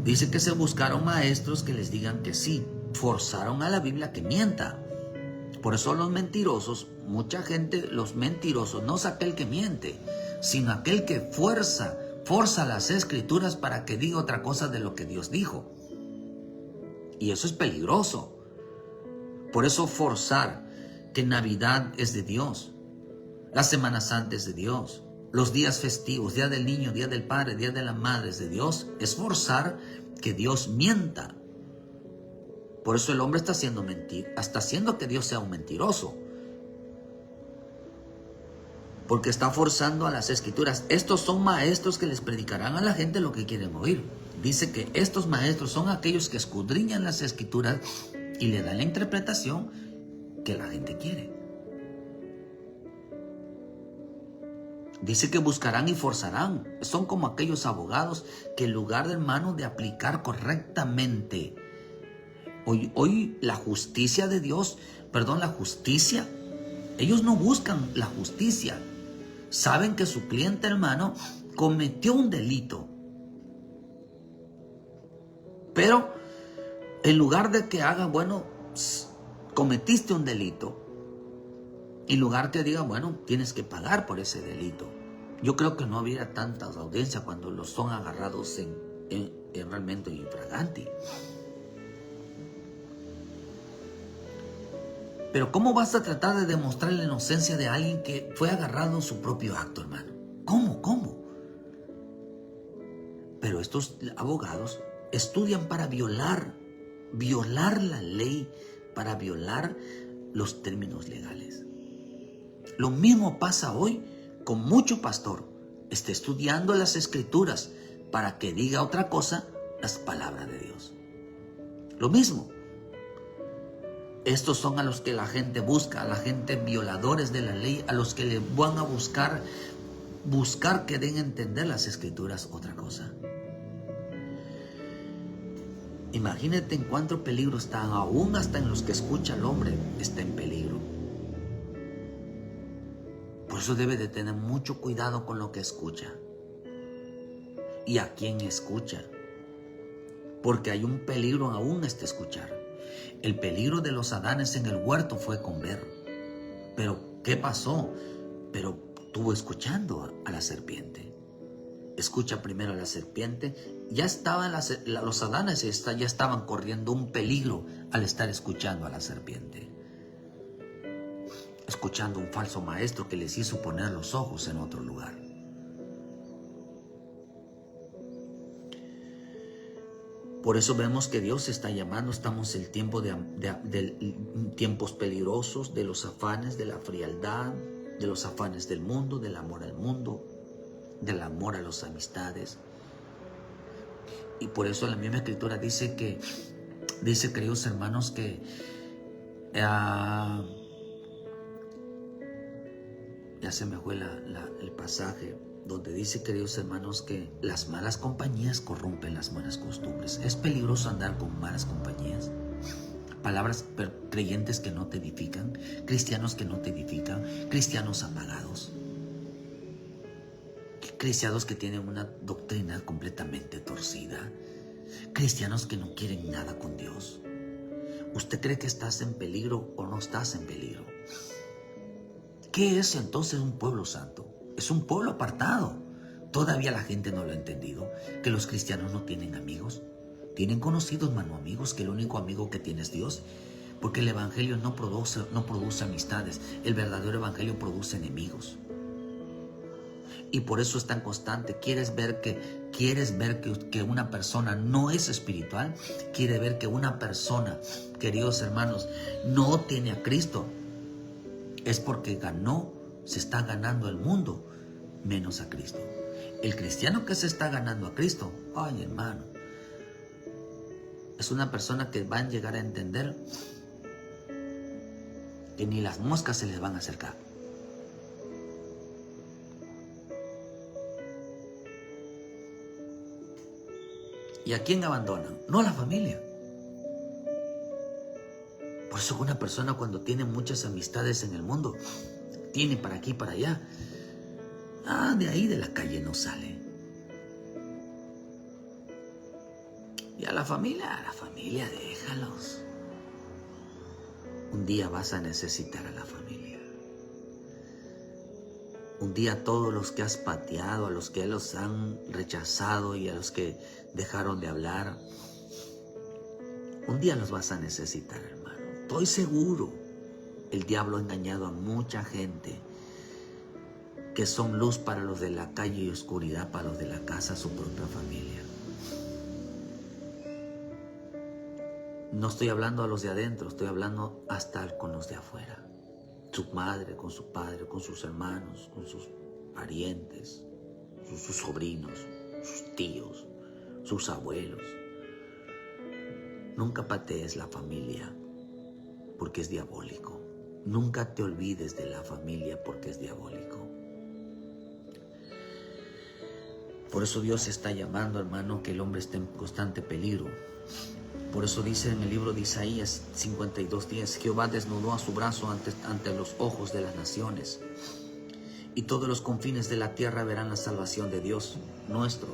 Dice que se buscaron maestros que les digan que sí. Forzaron a la Biblia que mienta. Por eso los mentirosos, mucha gente, los mentirosos, no es aquel que miente, sino aquel que forza las escrituras para que diga otra cosa de lo que Dios dijo. Y eso es peligroso. Por eso forzar que Navidad es de Dios, la Semana Santa es de Dios, los días festivos, Día del Niño, Día del Padre, Día de la Madre es de Dios, es forzar que Dios mienta. Por eso el hombre está haciendo que Dios sea un mentiroso. Porque está forzando a las escrituras. Estos son maestros que les predicarán a la gente lo que quieren oír. Dice que estos maestros son aquellos que escudriñan las escrituras y le dan la interpretación que la gente quiere. Dice que buscarán y forzarán. Son como aquellos abogados que en lugar de, hermano, de aplicar correctamente hoy la justicia de Dios, la justicia, ellos no buscan la justicia. Saben que su cliente, hermano, cometió un delito. Pero en lugar de que haga, cometiste un delito, en lugar que diga, tienes que pagar por ese delito. Yo creo que no habría tantas audiencias cuando los son agarrados realmente en infraganti. Pero ¿cómo vas a tratar de demostrar la inocencia de alguien que fue agarrado en su propio acto, hermano? ¿Cómo? Pero estos abogados estudian para violar la ley, para violar los términos legales. Lo mismo pasa hoy con mucho pastor. Está estudiando las escrituras para que diga otra cosa, las palabras de Dios. Lo mismo. Estos son a los que la gente busca, a la gente violadores de la ley, a los que le van a buscar que den a entender las escrituras otra cosa. Imagínate en cuánto peligro están, aún hasta en los que escucha el hombre está en peligro. Por eso debe de tener mucho cuidado con lo que escucha y a quién escucha, porque hay un peligro aún hasta escuchar. El peligro de los Adanes en el huerto fue con ver. Pero, ¿qué pasó? Pero estuvo escuchando a la serpiente. Escucha primero a la serpiente. Ya estaban los Adanes ya estaban corriendo un peligro al estar escuchando a la serpiente. Escuchando un falso maestro que les hizo poner los ojos en otro lugar. Por eso vemos que Dios está llamando, estamos en el tiempo de tiempos peligrosos, de los afanes, de la frialdad, de los afanes del mundo, del amor al mundo, del amor a las amistades. Y por eso la misma Escritura dice, queridos hermanos, que ya se me fue el pasaje, donde dice, queridos hermanos, que las malas compañías corrompen las buenas costumbres. Es peligroso andar con malas compañías. Palabras, creyentes que no te edifican, cristianos que no te edifican, cristianos apagados, cristianos que tienen una doctrina completamente torcida, cristianos que no quieren nada con Dios. ¿Usted cree que estás en peligro o no estás en peligro? ¿Qué es entonces un pueblo santo? Es un pueblo apartado. Todavía la gente no lo ha entendido, que los cristianos no tienen amigos. Tienen conocidos, hermano, amigos, que el único amigo que tiene es Dios. Porque el evangelio no produce amistades. El verdadero evangelio produce enemigos. Y por eso es tan constante. ¿Quieres ver que una persona no es espiritual? ¿Quiere ver que una persona, queridos hermanos, no tiene a Cristo? Es porque se está ganando el mundo, menos a Cristo. El cristiano que se está ganando a Cristo, ay hermano, es una persona que van a llegar a entender que ni las moscas se les van a acercar. ¿Y a quién abandonan? No a la familia. Por eso una persona cuando tiene muchas amistades en el mundo, tiene para aquí y para allá, de ahí de la calle no sale. Y a la familia déjalos. Un día vas a necesitar a la familia. Un día todos los que has pateado, a los que los han rechazado y a los que dejaron de hablar, un día los vas a necesitar, hermano. Estoy seguro. El diablo ha engañado a mucha gente que son luz para los de la calle y oscuridad para los de la casa, su propia familia. No estoy hablando a los de adentro, estoy hablando hasta con los de afuera. Su madre, con su padre, con sus hermanos, con sus parientes, sus sobrinos, sus tíos, sus abuelos. Nunca patees la familia porque es diabólico. Nunca te olvides de la familia porque es diabólico. Por eso Dios está llamando, hermano, que el hombre esté en constante peligro. Por eso dice en el libro de Isaías 52:10, Jehová desnudó a su brazo ante los ojos de las naciones, y todos los confines de la tierra verán la salvación de Dios nuestro.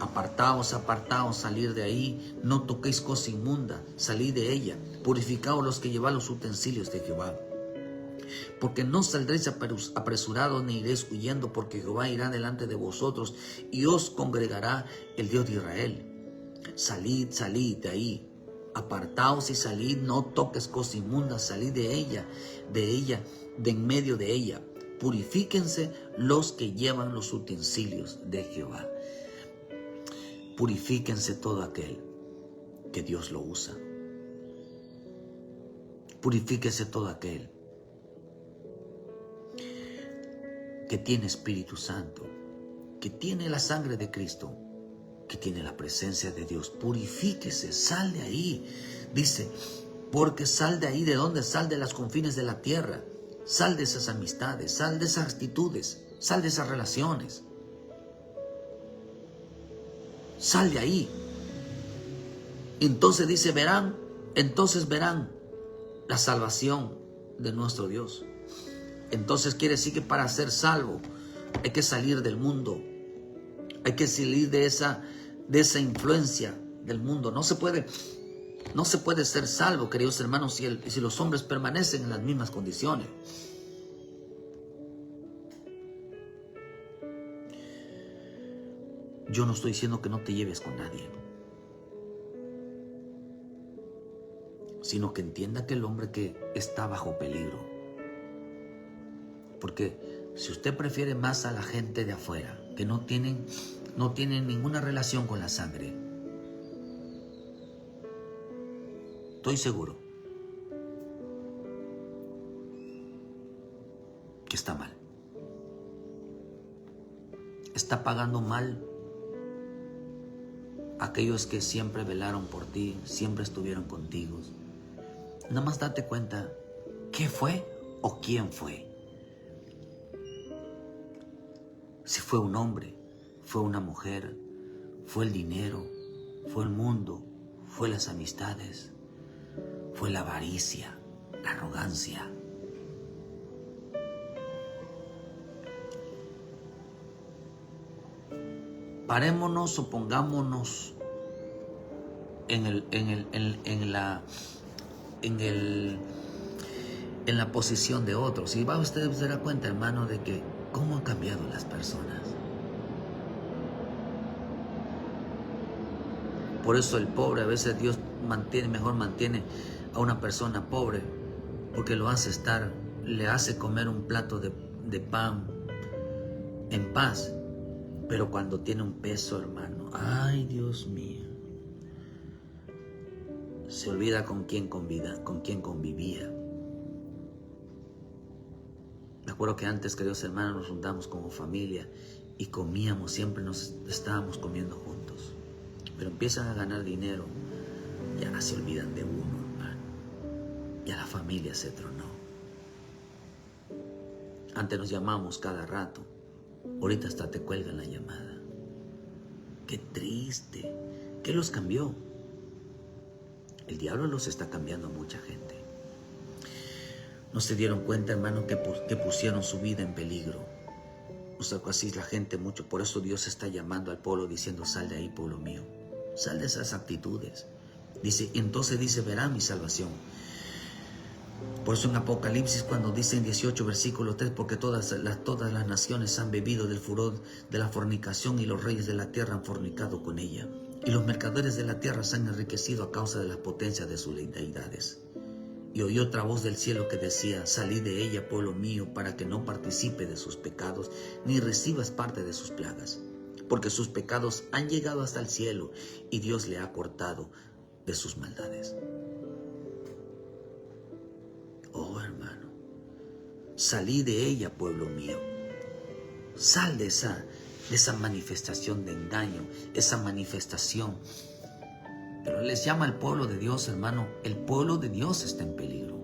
Apartaos, apartaos, salir de ahí, no toquéis cosa inmunda, salid de ella, purificaos los que llevan los utensilios de Jehová. Porque no saldréis apresurados ni iréis huyendo, porque Jehová irá delante de vosotros y os congregará el Dios de Israel. Salid, salid de ahí, apartaos y salid, no toques cosa inmunda, salid de ella, de en medio de ella. Purifíquense los que llevan los utensilios de Jehová. Purifíquense todo aquel que Dios lo usa. Purifíquese todo aquel que tiene Espíritu Santo, que tiene la sangre de Cristo, que tiene la presencia de Dios. Purifíquese, sal de ahí. Dice, porque sal de ahí. ¿De dónde? Sal de los confines de la tierra. Sal de esas amistades, sal de esas actitudes, sal de esas relaciones. Sal de ahí. Entonces dice, verán la salvación de nuestro Dios. Entonces quiere decir que para ser salvo hay que salir del mundo. Hay que salir de esa influencia del mundo. No se puede ser salvo, queridos hermanos, si los hombres permanecen en las mismas condiciones. Yo no estoy diciendo que no te lleves con nadie, sino que entienda que el hombre que está bajo peligro. Porque si usted prefiere más a la gente de afuera, que no tienen ninguna relación con la sangre, estoy seguro que está mal. Está pagando mal aquellos que siempre velaron por ti, siempre estuvieron contigo. Nada más date cuenta qué fue o quién fue. Si fue un hombre, fue una mujer, fue el dinero, fue el mundo, fue las amistades, fue la avaricia, la arrogancia. Parémonos o pongámonos en la posición de otros. Y va usted a dar cuenta, hermano, de que cómo han cambiado las personas. Por eso el pobre, a veces Dios mejor mantiene a una persona pobre, porque le hace comer un plato de pan en paz. Pero cuando tiene un peso, hermano, ay Dios mío, se olvida con quién convivía. Me acuerdo que antes, queridos hermanos, nos juntamos como familia y comíamos, siempre nos estábamos comiendo juntos. Pero empiezan a ganar dinero, Ya no se olvidan de uno, hermano. Ya la familia se tronó. Antes nos llamamos cada rato. Ahorita hasta te cuelgan la llamada. Qué triste. ¿Qué los cambió? El diablo los está cambiando a mucha gente. No se dieron cuenta, hermano, que pusieron su vida en peligro. O sea, así es la gente mucho. Por eso Dios está llamando al pueblo diciendo: sal de ahí, pueblo mío. Sal de esas actitudes. Dice, entonces dice, verán mi salvación. Por eso en Apocalipsis, cuando dice en 18 versículo 3, porque todas las naciones han bebido del furor de la fornicación, y los reyes de la tierra han fornicado con ella, y los mercaderes de la tierra se han enriquecido a causa de las potencias de sus deidades. Y oí otra voz del cielo que decía: salid de ella, pueblo mío, para que no participe de sus pecados, ni recibas parte de sus plagas, porque sus pecados han llegado hasta el cielo, y Dios le ha cortado de sus maldades. Oh, hermano, salí de ella, pueblo mío. Sal de esa manifestación de engaño, esa manifestación. Pero les llama al pueblo de Dios, hermano. El pueblo de Dios está en peligro.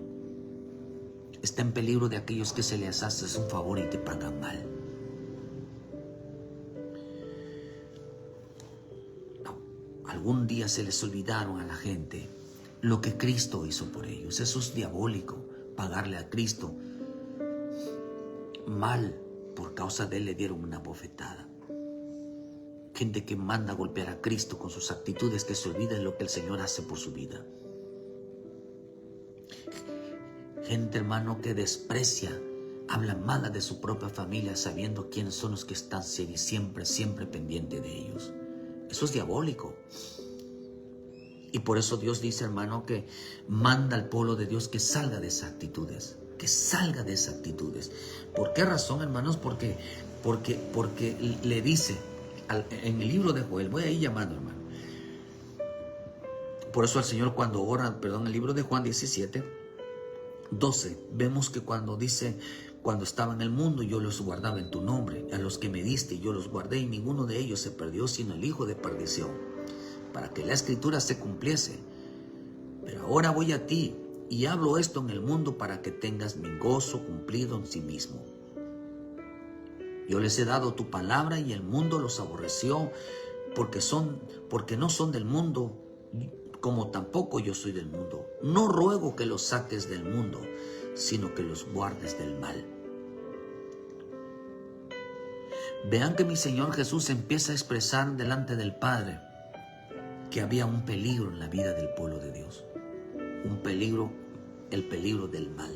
Está en peligro de aquellos que se les hace un favor y te pagan mal. No, algún día se les olvidaron a la gente lo que Cristo hizo por ellos. Eso es diabólico. Pagarle a Cristo mal, por causa de él le dieron una bofetada. Gente que manda a golpear a Cristo con sus actitudes, que se olvida de lo que el Señor hace por su vida. Gente, hermano, que desprecia, habla mala de su propia familia, sabiendo quiénes son los que están siempre pendientes de ellos. Eso es diabólico. Y por eso Dios dice, hermano, que manda al pueblo de Dios que salga de esas actitudes. Que salga de esas actitudes. ¿Por qué razón, hermanos? Porque le dice en el libro de Joel, voy a ir llamando, hermano. Por eso el Señor cuando ora, el libro de Juan 17, 12, vemos que cuando dice: cuando estaba en el mundo yo los guardaba en tu nombre, a los que me diste yo los guardé, y ninguno de ellos se perdió sino el hijo de perdición, para que la escritura se cumpliese. Pero ahora voy a ti y hablo esto en el mundo para que tengas mi gozo cumplido en sí mismo. Yo les he dado tu palabra y el mundo los aborreció, porque no son del mundo, como tampoco yo soy del mundo. No ruego que los saques del mundo, sino que los guardes del mal. Vean que mi Señor Jesús empieza a expresar delante del Padre que había un peligro en la vida del pueblo de Dios. Un peligro, el peligro del mal.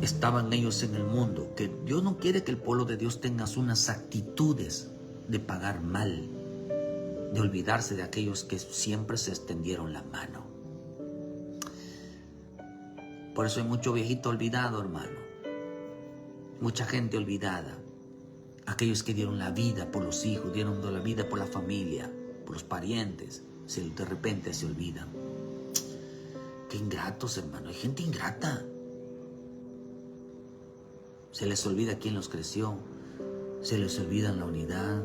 Estaban ellos en el mundo, que Dios no quiere que el pueblo de Dios tenga unas actitudes de pagar mal, de olvidarse de aquellos que siempre se extendieron la mano. Por eso hay mucho viejito olvidado, hermano. Mucha gente olvidada. Aquellos que dieron la vida por los hijos, dieron la vida por la familia, por los parientes, de repente se olvidan. Qué ingratos, hermano. Hay gente ingrata. Se les olvida quién los creció. Se les olvida la unidad.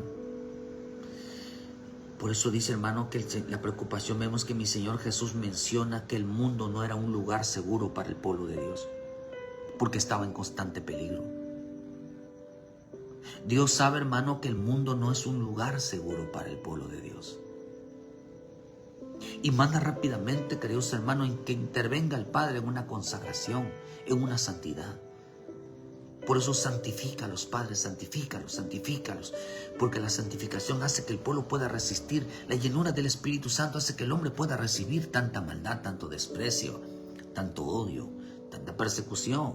Por eso dice, hermano, que la preocupación, vemos que mi Señor Jesús menciona que el mundo no era un lugar seguro para el pueblo de Dios, porque estaba en constante peligro. Dios sabe, hermano, que el mundo no es un lugar seguro para el pueblo de Dios. Y manda rápidamente, queridos hermanos, en que intervenga el Padre en una consagración, en una santidad. Por eso santifícalos, Padre, santifícalos, porque la santificación hace que el pueblo pueda resistir. La llenura del Espíritu Santo hace que el hombre pueda recibir tanta maldad, tanto desprecio, tanto odio, tanta persecución.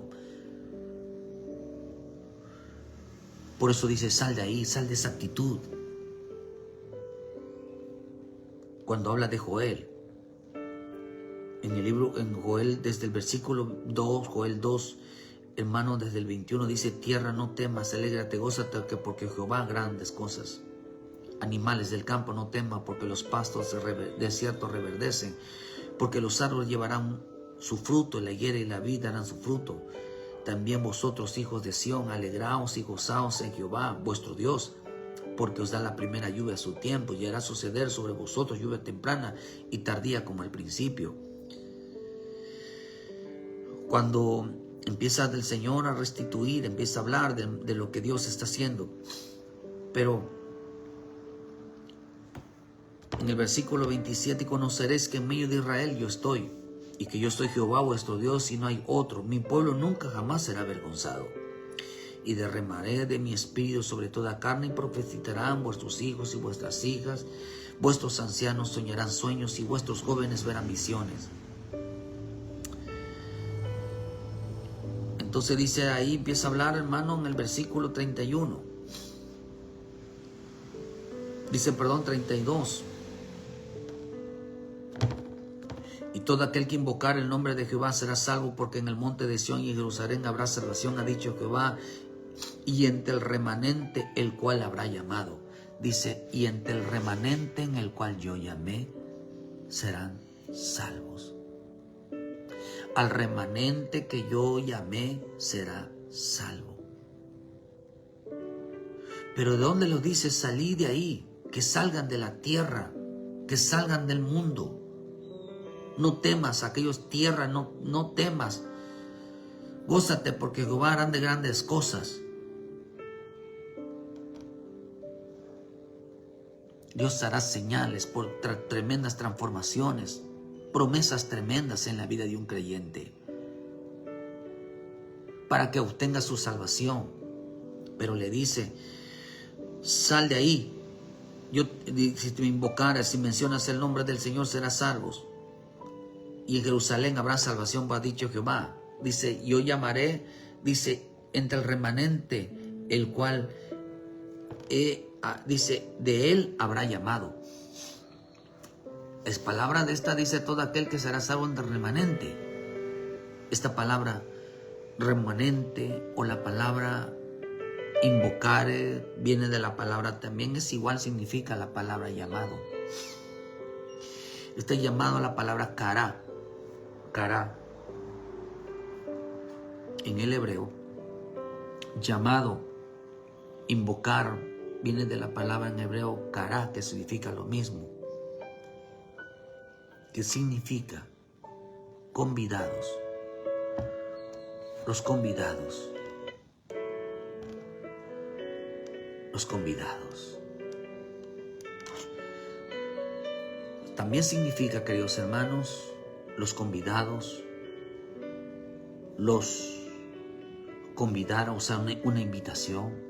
Por eso dice, sal de ahí, sal de esa actitud. Cuando habla de Joel, en Joel, desde el versículo 2, Joel 2, hermano, desde el 21 dice: tierra, no temas, alégrate, gózate, porque Jehová grandes cosas. Animales del campo, no temas, porque los pastos del desierto reverdecen, porque los árboles llevarán su fruto, la higuera y la vid darán su fruto. También vosotros, hijos de Sión, alegraos y gozaos en Jehová, vuestro Dios, porque os da la primera lluvia a su tiempo, y hará suceder sobre vosotros lluvia temprana y tardía como al principio. Cuando empieza el Señor a restituir, empieza a hablar de lo que Dios está haciendo. Pero en el versículo 27, y conoceréis que en medio de Israel yo estoy, y que yo soy Jehová vuestro Dios y no hay otro. Mi pueblo nunca jamás será avergonzado. Y derramaré de mi espíritu sobre toda carne, y profetizarán vuestros hijos y vuestras hijas, vuestros ancianos soñarán sueños, y vuestros jóvenes verán visiones. Entonces dice ahí, empieza a hablar, hermano, en el versículo 31. Dice, 32. Y todo aquel que invocar el nombre de Jehová será salvo, porque en el monte de Sión y en Jerusalén habrá salvación, ha dicho Jehová, y entre el remanente el cual habrá llamado. Dice, y entre el remanente en el cual yo llamé serán salvos. Al remanente que yo llamé será salvo. Pero ¿de dónde lo dice? Salid de ahí, que salgan de la tierra, que salgan del mundo. No temas, aquellos tierra, no temas. Gózate, porque Jehová hará de grandes cosas. Dios hará señales por tremendas transformaciones, promesas tremendas en la vida de un creyente, para que obtenga su salvación. Pero le dice, sal de ahí. Si te invocaras, si mencionas el nombre del Señor, serás salvos. Y en Jerusalén habrá salvación, ha dicho Jehová. Dice, yo llamaré, dice, entre el remanente, el cual, dice, de él habrá llamado. Es palabra de esta, dice, todo aquel que será salvo entre el remanente. Esta palabra remanente o la palabra invocar viene de la palabra, también es igual, significa la palabra llamado. Este llamado a la palabra kará. En el hebreo, llamado, invocar, viene de la palabra en hebreo kará, que significa lo mismo. Que significa convidados. Los convidados. Los convidados. También significa, queridos hermanos, los convidados, los convidaron, o sea, una invitación.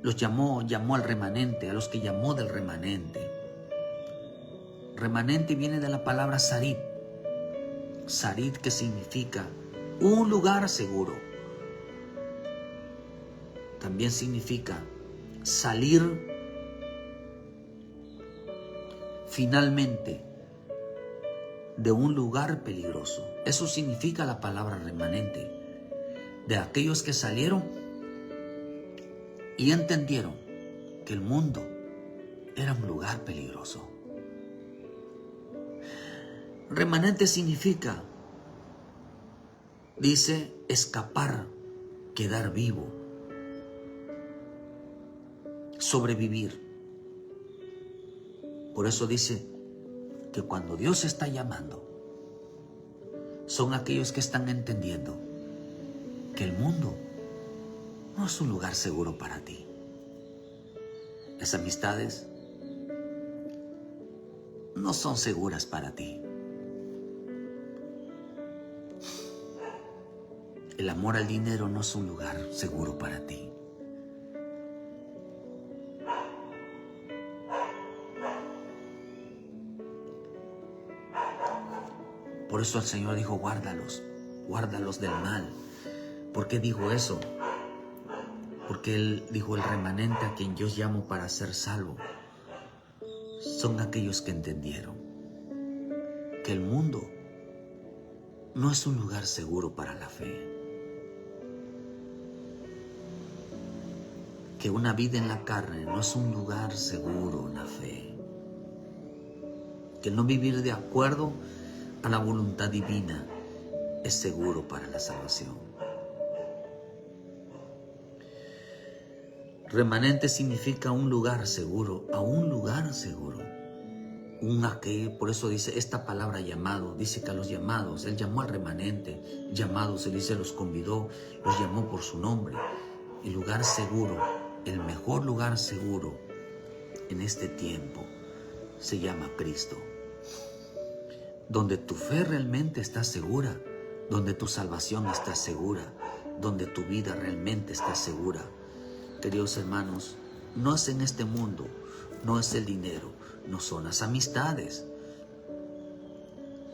Los llamó al remanente, a los que llamó del remanente. Remanente viene de la palabra sarit. Sarit, que significa un lugar seguro. También significa salir finalmente de un lugar peligroso. Eso significa la palabra remanente. De aquellos que salieron y entendieron que el mundo era un lugar peligroso. Remanente significa, dice, escapar, quedar vivo, sobrevivir. Por eso dice que cuando Dios está llamando, son aquellos que están entendiendo que el mundo no es un lugar seguro para ti. Las amistades no son seguras para ti. El amor al dinero no es un lugar seguro para ti. Por eso el Señor dijo, guárdalos del mal. ¿Por qué dijo eso? Porque Él dijo, el remanente a quien yo llamo para ser salvo, son aquellos que entendieron que el mundo no es un lugar seguro para la fe. Que una vida en la carne no es un lugar seguro en la fe. Que no vivir de acuerdo a la voluntad divina es seguro para la salvación. Remanente significa un lugar seguro, a un lugar seguro. Por eso dice esta palabra llamado, dice que a los llamados, Él llamó al remanente, llamados, Él dice los convidó, los llamó por su nombre. El lugar seguro, el mejor lugar seguro en este tiempo se llama Cristo. Donde tu fe realmente está segura, donde tu salvación está segura, donde tu vida realmente está segura. Queridos hermanos, no es en este mundo, no es el dinero, no son las amistades.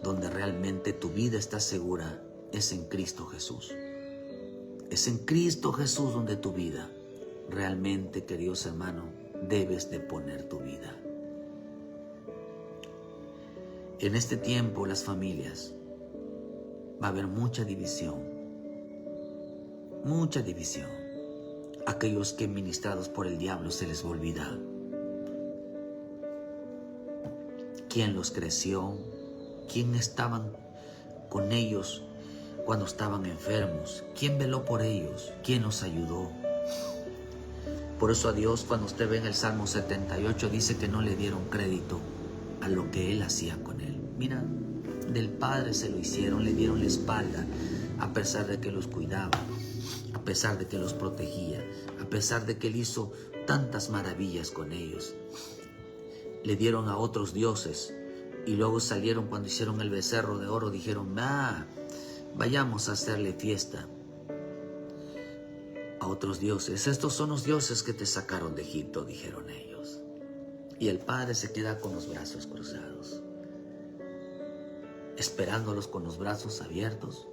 Donde realmente tu vida está segura es en Cristo Jesús. Es en Cristo Jesús donde tu vida realmente, queridos hermanos, debes de poner tu vida. En este tiempo las familias va a haber mucha división. Mucha división. Aquellos que ministrados por el diablo se les va a olvidar quién los creció, quién estaban con ellos cuando estaban enfermos, quién veló por ellos, quién los ayudó. Por eso a Dios, cuando usted ve en el Salmo 78, dice que no le dieron crédito a lo que Él hacía con él. Mira, del Padre se lo hicieron, le dieron la espalda, a pesar de que los cuidaba, a pesar de que los protegía, a pesar de que Él hizo tantas maravillas con ellos. Le dieron a otros dioses y luego salieron cuando hicieron el becerro de oro, dijeron, vayamos a hacerle fiesta a otros dioses. Estos son los dioses que te sacaron de Egipto, dijeron ellos. Y el Padre se queda con los brazos cruzados, esperándolos con los brazos abiertos,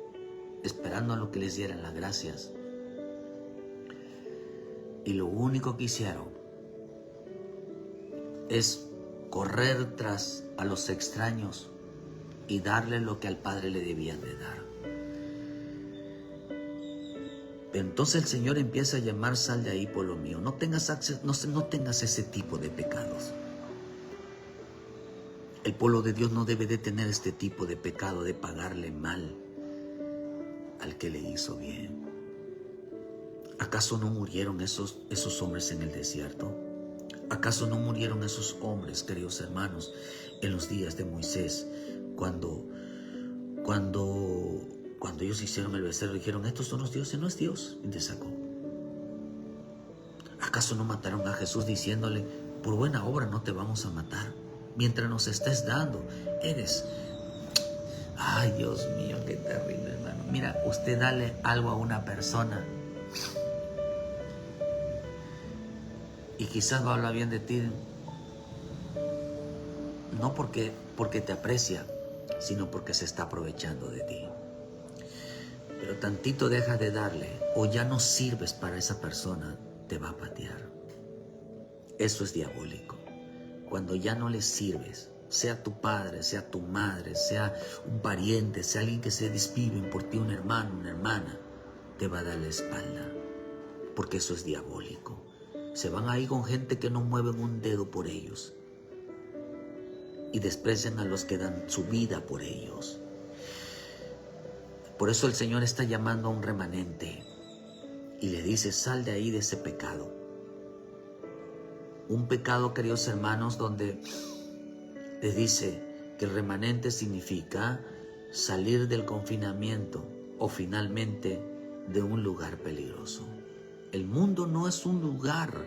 esperando a lo que les dieran las gracias. Y lo único que hicieron es correr tras a los extraños y darle lo que al Padre le debían de dar. Entonces el Señor empieza a llamar: sal de ahí, pueblo mío. No tengas ese tipo de pecados. El pueblo de Dios no debe de tener este tipo de pecado, de pagarle mal al que le hizo bien. ¿Acaso no murieron esos hombres en el desierto? ¿Acaso no murieron esos hombres, queridos hermanos, en los días de Moisés, cuando ellos hicieron el becerro, dijeron: estos son los dioses? No es Dios, y te sacó. ¿Acaso no mataron a Jesús diciéndole: por buena obra no te vamos a matar, mientras nos estés dando? Ay, Dios mío, qué terrible, hermano. Mira, usted dale algo a una persona y quizás va a hablar bien de ti, no porque te aprecia, sino porque se está aprovechando de ti. Pero tantito dejas de darle o ya no sirves para esa persona, te va a patear. Eso es diabólico. Cuando ya no le sirves, sea tu padre, sea tu madre, sea un pariente, sea alguien que se desviven por ti, un hermano, una hermana, te va a dar la espalda, porque eso es diabólico. Se van ahí con gente que no mueven un dedo por ellos y desprecian a los que dan su vida por ellos. Por eso el Señor está llamando a un remanente y le dice: sal de ahí, de ese pecado. Un pecado, queridos hermanos, donde les dice que el remanente significa salir del confinamiento o finalmente de un lugar peligroso. El mundo no es un lugar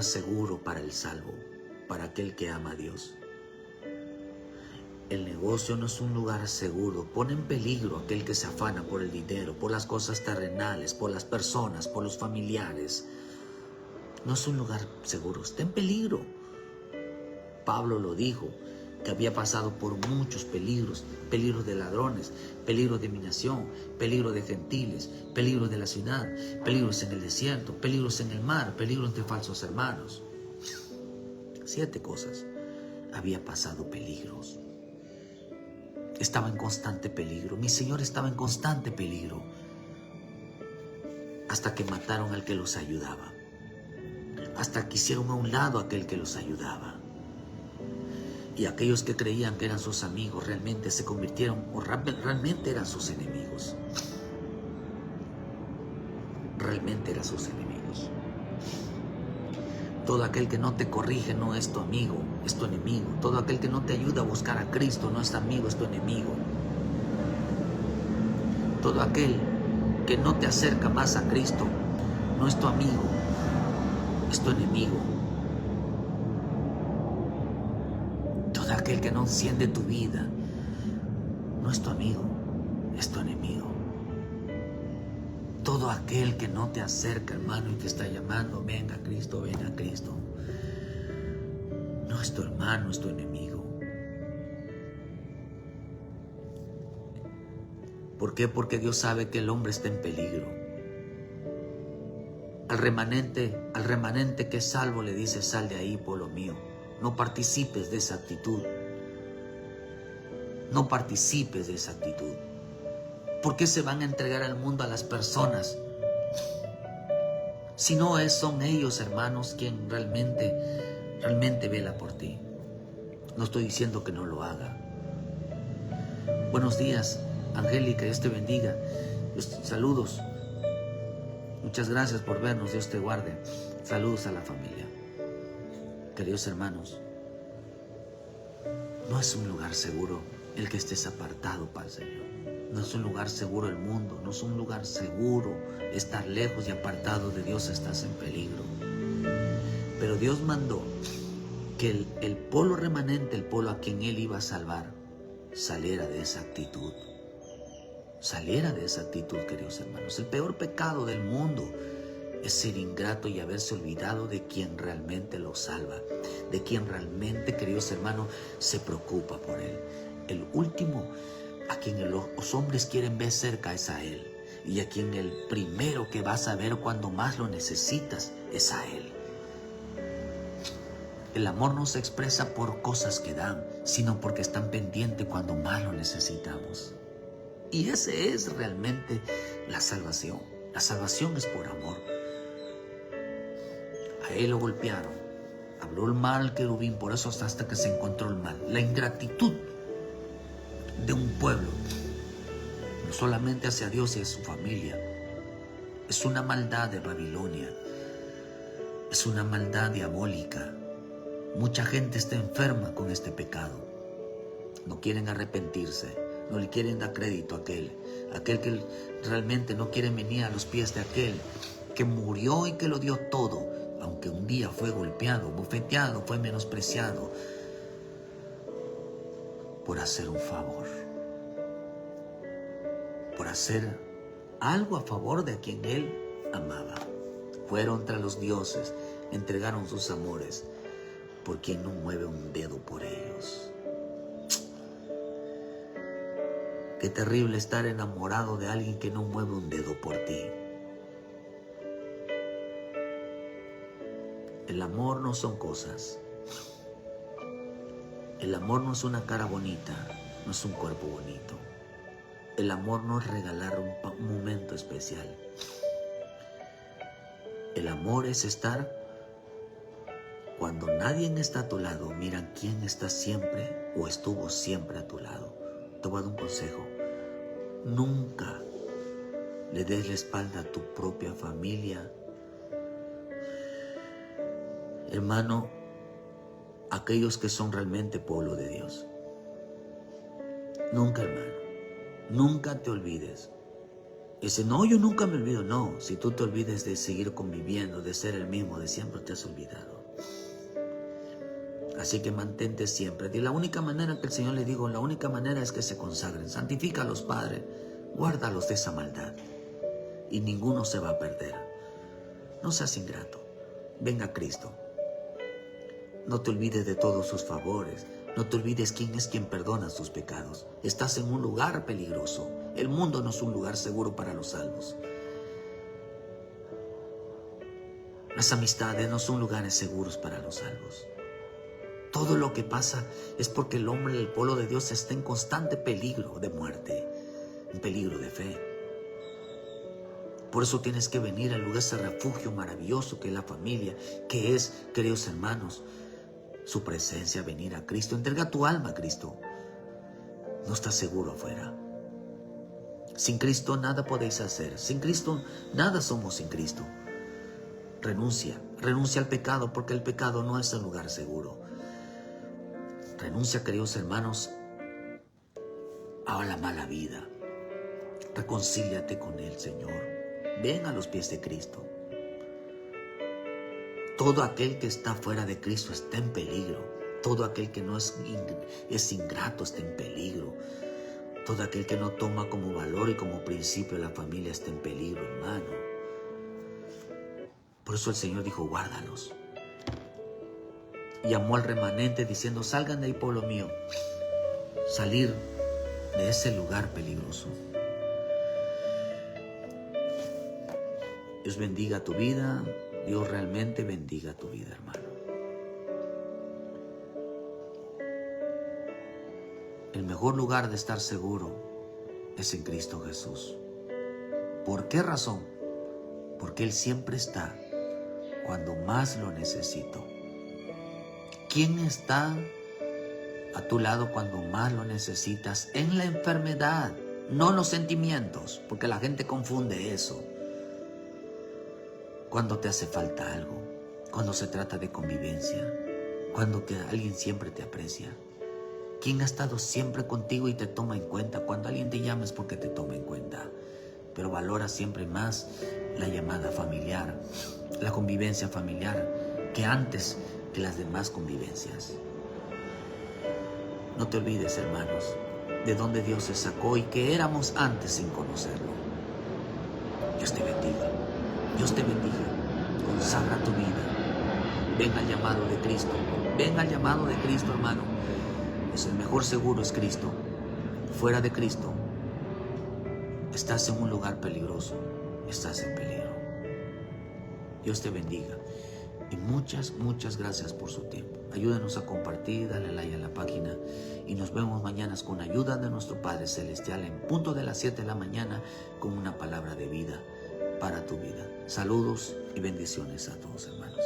seguro para el salvo, para aquel que ama a Dios. El negocio no es un lugar seguro. Pone en peligro a aquel que se afana por el dinero, por las cosas terrenales, por las personas, por los familiares. No es un lugar seguro, está en peligro. Pablo lo dijo, que había pasado por muchos peligros: peligros de ladrones, peligros de minación, peligros de gentiles, peligros de la ciudad, peligros en el desierto, peligros en el mar, peligros de falsos hermanos. 7 cosas. Había pasado peligros. Estaba en constante peligro. Mi Señor estaba en constante peligro, hasta que mataron al que los ayudaba, hasta que hicieron a un lado a aquel que los ayudaba. Y aquellos que creían que eran sus amigos realmente se convirtieron, o realmente eran sus enemigos. realmente eran sus enemigos. Todo aquel que no te corrige no es tu amigo, es tu enemigo. Todo aquel que no te ayuda a buscar a Cristo no es amigo, es tu enemigo. Todo aquel que no te acerca más a Cristo no es tu amigo, es tu enemigo. Todo aquel que no enciende tu vida no es tu amigo, es tu enemigo. Todo aquel que no te acerca, hermano, y te está llamando, venga Cristo, no es tu hermano, es tu enemigo. ¿Por qué? Porque Dios sabe que el hombre está en peligro. Al remanente que es salvo le dice, sal de ahí, pueblo mío. No participes de esa actitud. No participes de esa actitud. ¿Por qué se van a entregar al mundo a las personas? Si no son ellos, hermanos, quien realmente vela por ti. No estoy diciendo que no lo haga. Buenos días, Angélica, Dios te bendiga. Saludos. Muchas gracias por vernos, Dios te guarde. Saludos a la familia. Queridos hermanos, no es un lugar seguro el que estés apartado para el Señor. No es un lugar seguro el mundo, no es un lugar seguro estar lejos y apartado de Dios, estás en peligro. Pero Dios mandó que el pueblo remanente, el pueblo a quien Él iba a salvar, saliera de esa actitud. Saliera de esa actitud, queridos hermanos. El peor pecado del mundo es ser ingrato y haberse olvidado de quien realmente lo salva, de quien realmente, queridos hermanos, se preocupa por Él. El último a quien los hombres quieren ver cerca es a Él, y a quien el primero que vas a ver cuando más lo necesitas es a Él. El amor no se expresa por cosas que dan, sino porque están pendientes cuando más lo necesitamos. Y ese es realmente la salvación. La salvación es por amor. A Él lo golpearon. Habló el mal al querubín, por eso hasta que se encontró el mal. La ingratitud de un pueblo, no solamente hacia Dios y a su familia, es una maldad de Babilonia. Es una maldad diabólica. Mucha gente está enferma con este pecado. No quieren arrepentirse. No le quieren dar crédito a aquel que realmente no quiere venir a los pies de aquel que murió y que lo dio todo, aunque un día fue golpeado, bofeteado, fue menospreciado por hacer un favor, por hacer algo a favor de quien Él amaba. Fueron tras los dioses, entregaron sus amores por quien no mueve un dedo por ellos. Qué terrible estar enamorado de alguien que no mueve un dedo por ti. El amor no son cosas. El amor no es una cara bonita, no es un cuerpo bonito. El amor no es regalar un momento especial. El amor es estar cuando nadie está a tu lado. Mira quién está siempre o estuvo siempre a tu lado. Te voy a dar un consejo. Nunca le des la espalda a tu propia familia. Hermano, aquellos que son realmente pueblo de Dios. Nunca, hermano, nunca te olvides. Dice, no, yo nunca me olvido. No, si tú te olvides de seguir conviviendo, de ser el mismo de siempre, te has olvidado. Así que mantente siempre. Y la única manera que el Señor le dijo, la única manera es que se consagren. Santifícalos, Padre. Guárdalos de esa maldad. Y ninguno se va a perder. No seas ingrato. Venga a Cristo. No te olvides de todos sus favores. No te olvides quién es quien perdona tus pecados. Estás en un lugar peligroso. El mundo no es un lugar seguro para los salvos. Las amistades no son lugares seguros para los salvos. Todo lo que pasa es porque el hombre, el pueblo de Dios, está en constante peligro de muerte, en peligro de fe. Por eso tienes que venir al lugar, ese refugio maravilloso que es la familia, que es, queridos hermanos, su presencia, venir a Cristo. Entrega tu alma a Cristo. No estás seguro afuera. Sin Cristo nada podéis hacer. Sin Cristo nada somos sin Cristo. Renuncia al pecado, porque el pecado no es el lugar seguro. Renuncia, queridos hermanos, a la mala vida. Reconcíliate con el Señor. Ven a los pies de Cristo. Todo aquel que está fuera de Cristo está en peligro. Todo aquel que no es ingrato está en peligro. Todo aquel que no toma como valor y como principio la familia está en peligro, hermano. Por eso el Señor dijo, guárdalos. Y llamó al remanente diciendo, salgan de ahí, pueblo mío. Salir de ese lugar peligroso. Dios bendiga tu vida. Dios realmente bendiga tu vida, hermano. El mejor lugar de estar seguro es en Cristo Jesús. ¿Por qué razón? Porque Él siempre está cuando más lo necesito. ¿Quién está a tu lado cuando más lo necesitas? En la enfermedad, no en los sentimientos, porque la gente confunde eso. Cuando te hace falta algo, cuando se trata de convivencia, cuando alguien siempre te aprecia. ¿Quién ha estado siempre contigo y te toma en cuenta? Cuando alguien te llama es porque te toma en cuenta, pero valora siempre más la llamada familiar, la convivencia familiar, que antes que las demás convivencias. No te olvides, hermanos, de dónde Dios se sacó y que éramos antes sin conocerlo. Dios te bendiga. Dios te bendiga. Consagra tu vida. Ven al llamado de Cristo. Ven al llamado de Cristo, hermano. Es el mejor seguro, es Cristo. Fuera de Cristo, estás en un lugar peligroso. Estás en peligro. Dios te bendiga. Y muchas gracias por su tiempo. Ayúdanos a compartir, dale like a la página. Y nos vemos mañana con ayuda de nuestro Padre Celestial en punto de las 7 de la mañana con una palabra de vida para tu vida. Saludos y bendiciones a todos, hermanos.